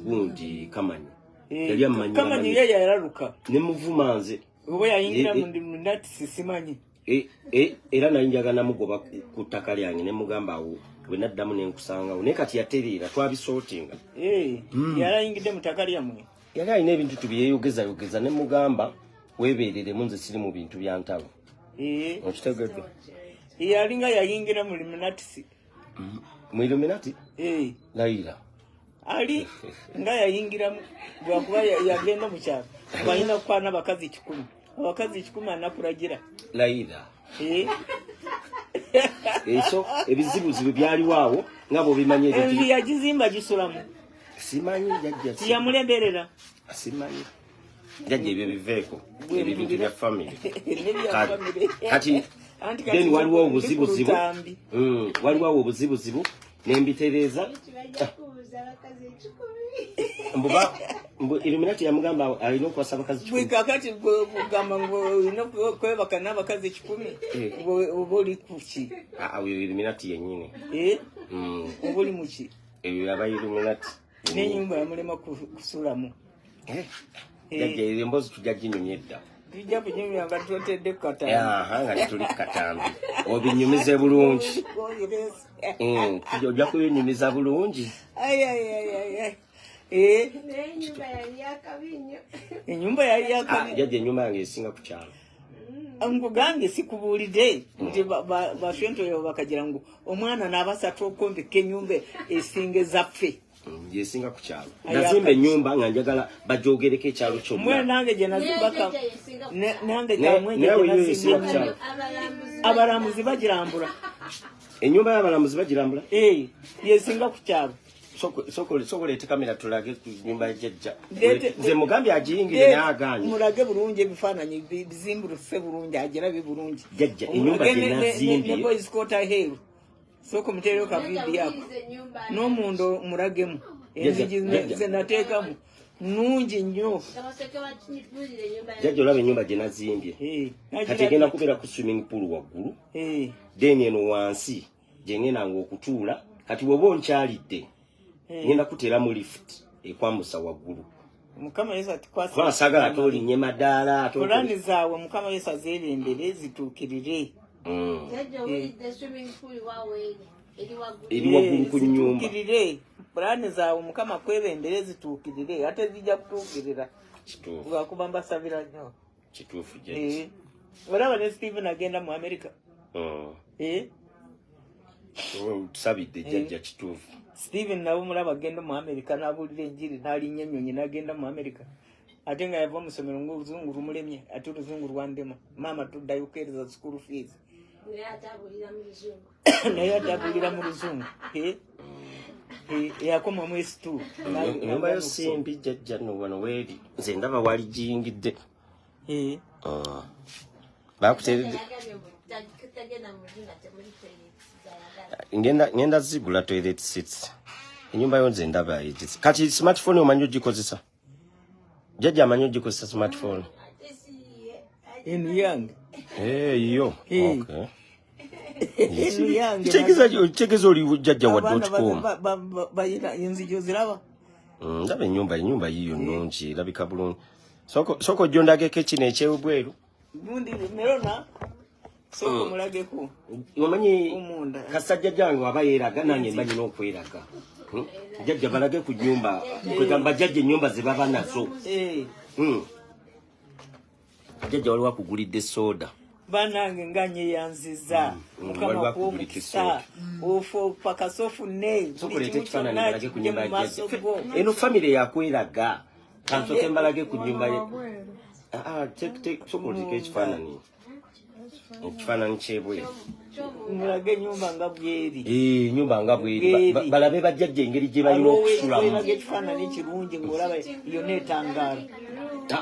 Gundi kamanyi. Yali amanyi. Kamanyi yeye yalaluka. Ne muvuma nze. Obo yayingira mu ndati sisimanyi. Era nayinjaga namugoba ku ttaka lyange ne mugamba awo bwe naddamu ne nkusangawo. Ne kati yatereera twabisootinga. Yalayingidde mu ttaka lyammwe. Yali alina ebintu tubyeyogeza ne mugamba weebeereremu nze siri mu bintu bya ntalo. Okitegedde? Yalinga yayingira mu Illuminati. Mu Illuminati? Layira. Ali nga yayingira bwakuba yagenda mu kyalo. Balina kukwana abakazi 10. Abakazi 10 anakulagira. Layira. Eso ebizibu byaliwo awo nga bo bimanye ebyo. Yagizimba gisulamu. Simanyi jjajja. Yamulemberera. Simanyi. Jjajja ebyo biveeko. Ebintu bya family. Kati then waliwo obuzibuzibu. Waliwo obuzibuzibu nembitereeza. Mbu Illuminati yamugamba alina okwasa abakazi 10. Bwekakati kugamba ngo olina kwebaka n'abakazi 10. Oba oli kuki? Oyo Illuminati yennyini. Oba oli muki? Ebyo aba Illuminati. N'ennyumba yamulema kusulamu. Jjajja emboozi tujja ginyumya edda. Tujja kunyumya nga tutedde ku katambi. Nga tuli ku katambi. Obinyumize bulungi. Ojja kubinyumiza bulungi. Ennyumba yali yakabinyo. Jjajja ennyumba yange esinga ku kyalo. Nkugange sikubuulidde nti bashwentoyo bakagira ngu omwana n'abasatu okombeka ennyumba esinga ezaffe. Yesinga ku kyalo. Nazimba ennyumba nga njagala bajogereko ekyalo kyonna. Mwe nange gye nazimbaka. Nange kamwe gye nazimba. Abalamuzi bagirambula. Ennyumba y'abalamuzi bagirambula? Yesinga ku kyalo. Sokoleete kamera tulage ku nnyumba ya jjajja. Nze mugambye agiyingire n'agaanye. Mulage bulungi ebifaananyi bizimbuluse bulungi agirabe bulungi. Jjajja ennyumba gye nazimbye. Ne boys quarter hero. Soko mutero ka bibi yako. No mundo muragemu. Enziji zenateekamu. Nungi nnyo. Jjajja olaba ennyumba gye nazimbye. Kati egenda kubeera ku swimming pool waggulu. Then eno wansi gye ngenda ng'okutuula. Kati bw'oba onkyalidde ngenda kuteera mu lift ekwamusa waggulu. Mukama Yesu atikwasa. Twasagala tolinye madaala. Pulani zaawe Mukama Yesu azeerembere zituukirire. Eri waggulu ku nnyumba. Pulani zaawe Mukama kwebembere zituukirire ate zijja kutuukirira. Kituufu. Lwakuba mbasabira nnyo. Kituufu jjajja. Olaba ne Steven agenda mu America. Tusabidde jjajja kituufu. Steven nabo mulaba agenda mu America n'abuulira enjiri n'alinnya ennyonyi n'agenda mu America. Ate nga yava mu ssomero ng'oluzungu lumulemye ate oluzungu lwandema. Maama tuddayo okukeereza school fees. Naye atabuulira mu luzungu. yakoma mwezi tu nyumba yo simbi jjajja no wano weri nze ndaba wali jingidde bakuteredde ngenda zigula toilet seats enyumba yo nze ndaba egisi kati smartphone omanyi ogikozesa jjajja amanyi ogikozesa smartphone yange yo okay Chekeza oli Jjajjawe.com. Bayina inzijo ziraba. Ndaba ennyumba yiyo nnungi labika bulungi. Soko jondageko kino ekyebweru. Gundi merona. Soko mulageko. Omanyi kasajja jange aba yeeraga nange mbanyi n'okweraga. Jjajja balage ku nnyumba. Kwegamba jjajja ennyumba ze baba nazo. Jjajja waliwo akugulidde soda. Banange nganye yanziza mukama kw'omukisa ofo pakasofu ne sokolete ekifaananyi balage ku nyumba jjajja eno famire yakweraga kansoke mbalage ku nyumba ye sokolete ekifaananyi kyebwe mulage nyumba nga bweri nyumba nga bweri balabe bajjajja engeri gye balina okusulamu mulage ekifaananyi kirungi ng'olaba yonna etangaala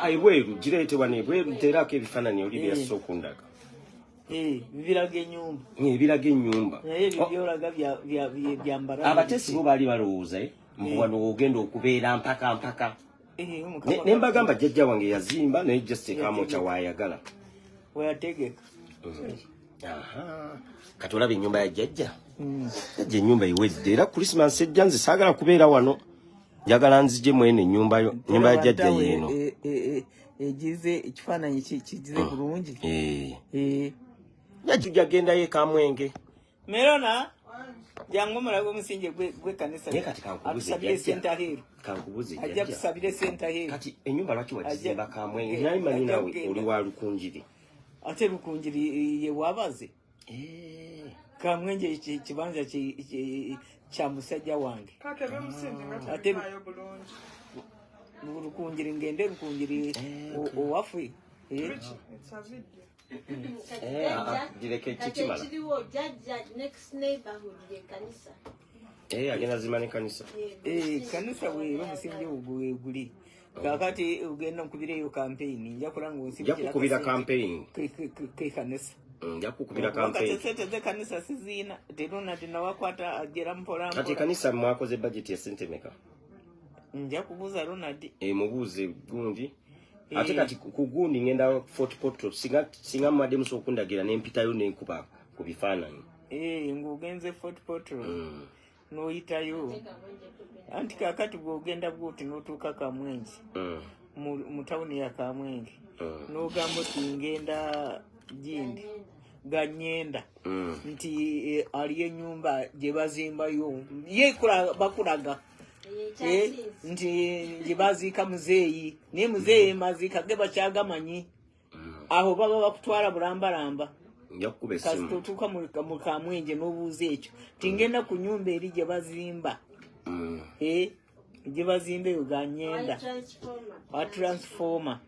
ebweru gireetebwa nebweru teerako ebifaananyi oli byassa okundaga biraga ennyumba biraga ennyumba naye byolaga byambara abatesi bo baali balowooza wano ogenda okubeera mpaka ne mbagamba jjajja wange yazimba naye just Kamwokya waayagala weyategeka kati olaba ennyumba ya jjajja jjajja ennyumba iwedde era Christmas ejja nze saagala kubeera wano njagala nzije mwene ennyumba ya jjajja yeeno egize ekifaananyi kigize bulungi Jjajja agendayo Kamwenge merona jangu mulago omusinge gw'ekkanisa atusabire senta heeru kankubuze ajja tusabire senta heeru kati ennyumba lwaki wagizimba Kamwenge naye manyi nawe oli wa Lukunjiri ate Lukunjiri ye wabaze Kamwenge kibanza kya musajja wange ate Lukunjiri ngende Lukunjiri owaffe direke kikimala next neighborhood ye kanisa agenda zimane kanisa kanisa we omusinge oguli kakati ugenda nkubireyo campaign nja kulanga omusinge jakukubira campaign kanisa jakukubira campaign kati kanisa sizina terona dinawakwata agera mpola kati kanisa mwakoze budget ya sente meka nja kubuza Ronald mubuze gundi ate kati kugundi ngenda Fort Portal singa mademu sokundagira nempitayo nenkuba ku bifaananyi ng'ogenze Fort Portal n'oyitayo anti kakati bw'ogenda bw'oti n'otuuka Kamwenge mu tawuni ya Kamwenge n'ogamba oti ngenda Gindi Ganyenda nti aliyo ennyumba gye bazimbayo ye bakulaga nti jibaziika muzeeyi naye muzeeyi maziika ge bakyagamanyi aho baba bakutwala bulambalamba kasi totuuka mu Kamwenge n'obuuza ekyo tingenda ku nyumba eri gye bazimba gye bazimba eyo Ganyenda transformer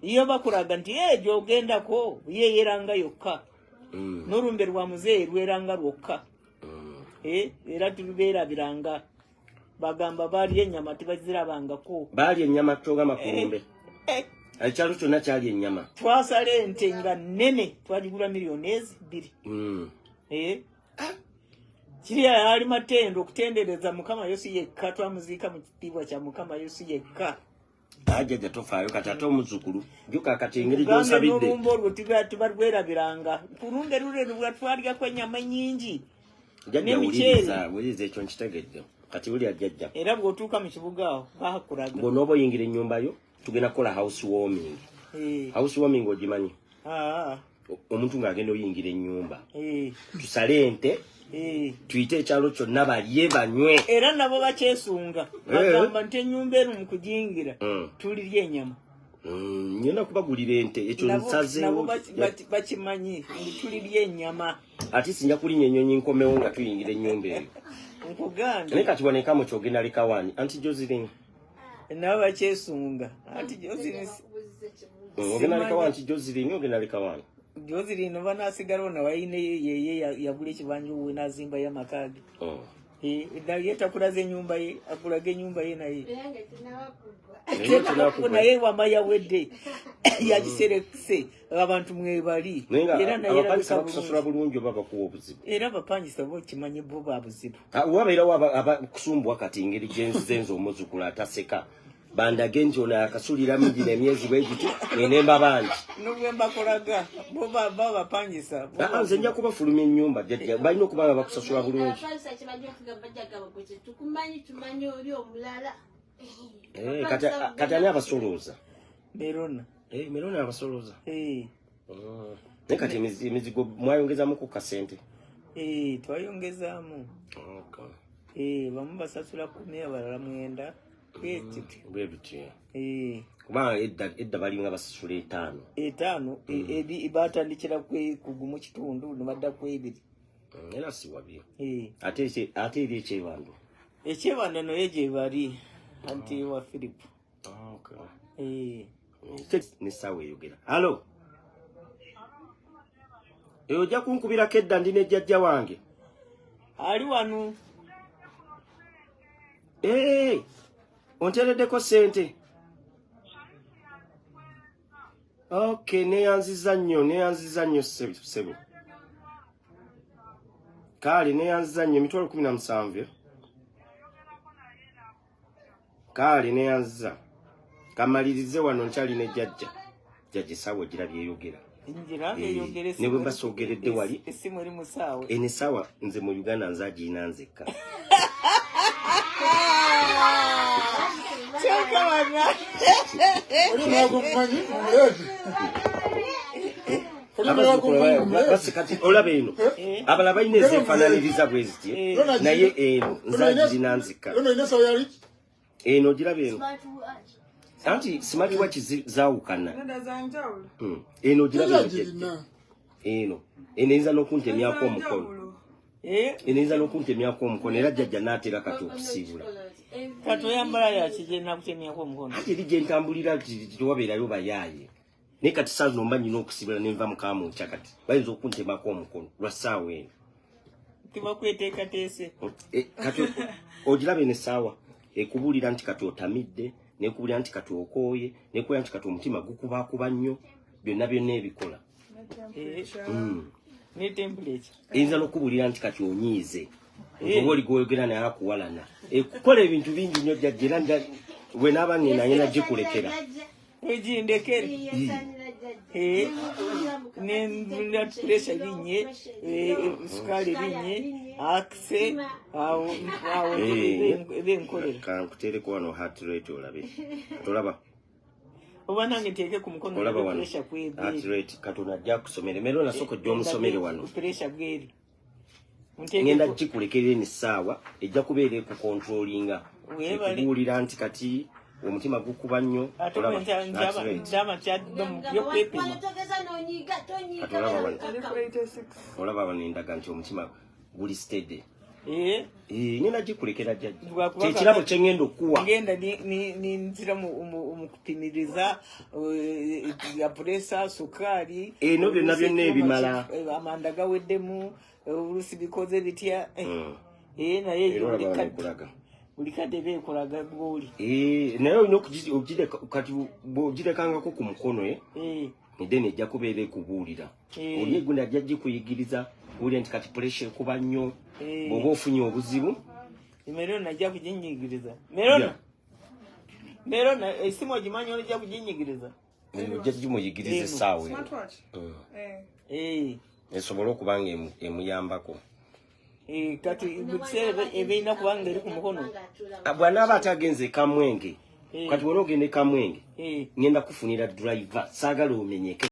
iyo bakulaga nti gyogendako ye yeranga yokka n'olumbe lwa muzeeyi lweranga lwokka era tulibeerabiranga bagamba bali ennyama tebazirabangako bali ennyama toga makulumbe ekyalo kyonna kyali ennyama twasala ente nga nnene twagigula $2,000,000 kiri ali matendo okutendereza Mukama Yesu yekka twamuziika mu kitiibwa kya Mukama Yesu yekka ajja tofaayo kati ate omuzukulu juka kati engeri gy'osabidde n'olumba olwo tubalwerabiranga kulumbe lule lwa twalyako ennyama nnyingi n'emiceeri wuliriza ekyo nkitegedde kati uli ajjajja era bw'otuuka mu kibuga awo bakulaga bw'onooba oyingira ennyumba yo tugenda kukola house warming ogimanyi omuntu ng'agenda oyingira ennyumba tusale ente tuyite ekyalo kyonna balye banywe era nabo bakyesunga bagamba nti ennyumba eno mu kugiyingira tulirya ennyama ngenda kubagulira ente ekyo nsazeewo bakimanyi tulirya ennyama ate sinja kulinya ennyonyi nkomewo nga tuyingira ennyumba eyo nkuganda naye kati wanekamu kyogenda lekawaani anti Josephine nabo bakyesunga anti Josephine ogenda lekawaani anti Josephine ogenda lekawaani Josephine banasigala ono wayine yeye yagula ekibanja we nazimba y'amakage Yeta kulaze nyumba ye, akulage nyumba ye naye. Yange tunawakugwa. Naye wamaya wedde. Yagiserekise abantu mwebali. Era naye abakusasula bulungi baba kuwa obuzibu. Era abapangisa bo kimanyi bo babuzibu. Wabeerawo abakusumbwa kati engeri gyenzizenza omuzukulu ataseka. Bandage nti ono akasulira mugina emyezi bwegiti enemba bangi. Nogwemba kolaga bo bapangisa. Nze nja kubafulumya ennyumba jjajja balina okuba nga bakusasula bulungi. Tumanyi oli omulala. Kati ani abasolooza? Merona. Merona abasolooza. Naye kati emizigo mwayongezaamu ku kasente? Twayongezaamu. Bamu basasula 10 abalala 9. Kubanga edda balinga basasula 5 batandikira kugumu kitundu nebadda ku 2. Era si wabi. Ate eri ekyebando naye gye bali anti wa Philip. Nesaawa eyogera. Alo, ojja kunkubirako edda ndi ne jjajja wange ali wano. Ontereddeko sente? Okay, neyanziza nnyo sebo. Kale neyanziza nnyo emitwalo 17. Kale neyanziza. Kamalirize wano nkyali ne jjajja. Jjajja sawa girabye eyogera. Ne bwe basoogeredde wali. Essimu eri mu ssaawa. Ene sawa nze mu Uganda nze agirina nzekka. Olaba eno abala balina ezeefaananiriza bwe ziti naye eno nze agirina nzekka. Eno giraba eno anti smartwatch zaawukana. Eno giraba eno eyinza n'okuntemyako omukono. Eneza n'okuntemyako omukono era jjajja n'atera kati okusiibula. Kati oyambala yakigenda kutemyako omukono. Ate eri gye ntambulira tewabeerayo bayaaye. Naye kati saa zino mba nnina okusiibula ne nva mu Kamwokya kati bayinza okuntemako omukono lwa ssaawa eno. Tibakweteekateese. Kati ogiraba eno essaawa ekubuulira nti kati otamidde, n'ekubuulira nti kati okooye, n'ekubuulira nti kati omutima gukubaakuba nnyo, byonna ebikola. Ne temperature. Eyinza n'okubulira nti kati onyiize. Oba oli gw'oyogera naye akuwalana. Kukola ebintu bingi nnyo jjajja era bwe naaba naye nagikulekera. Ejindekere. Ne pressure linye, sukali linye, akse, ebyenkolera. Kankuteereko wano heart rate olabe. Tolaba. Oba nange nteeke ku mukono olaba pressure kwebiri. Heart rate katona ajja kusomera. Mero nasoko jjo omusomere wano. Pressure bweri. Ngenda gikulekera n'essaawa ejja kubeera ku controllinga. Ekubuulira nti kati omutima gukuba nnyo. Olaba wano endaga nti omutima guli steady. Ngenda gikulekera jjajja. Kyekirabo kye ngenda okuwa. Ngenda ninzira mu kupimiriza ya pressure, sukali. Eno byonna ebimala. Amanda gaweddemu. Olusi bikoze bitya naye buli kadde beekolaga gwoli. Naye olina okugirengako ku mukono then ejja kubeera ekubuulira. Oli egundi ajja gikuyigiriza buulire nti kati pressure ekuba nnyo bw'oba ofunye obuzibu. Merona ajja kuginyigiriza. Merona esimu ogimanyi olijja kuginyigiriza. Ojja gimuyigiriza essaawa esobole okuba nga emuyambako. Kati buseera ebeina kubanga eri ku mukono. Bw'anaaba atagenze Kamwenge kati wona ogende Kamwenge ngenda kufunira driver saagala omenyeke.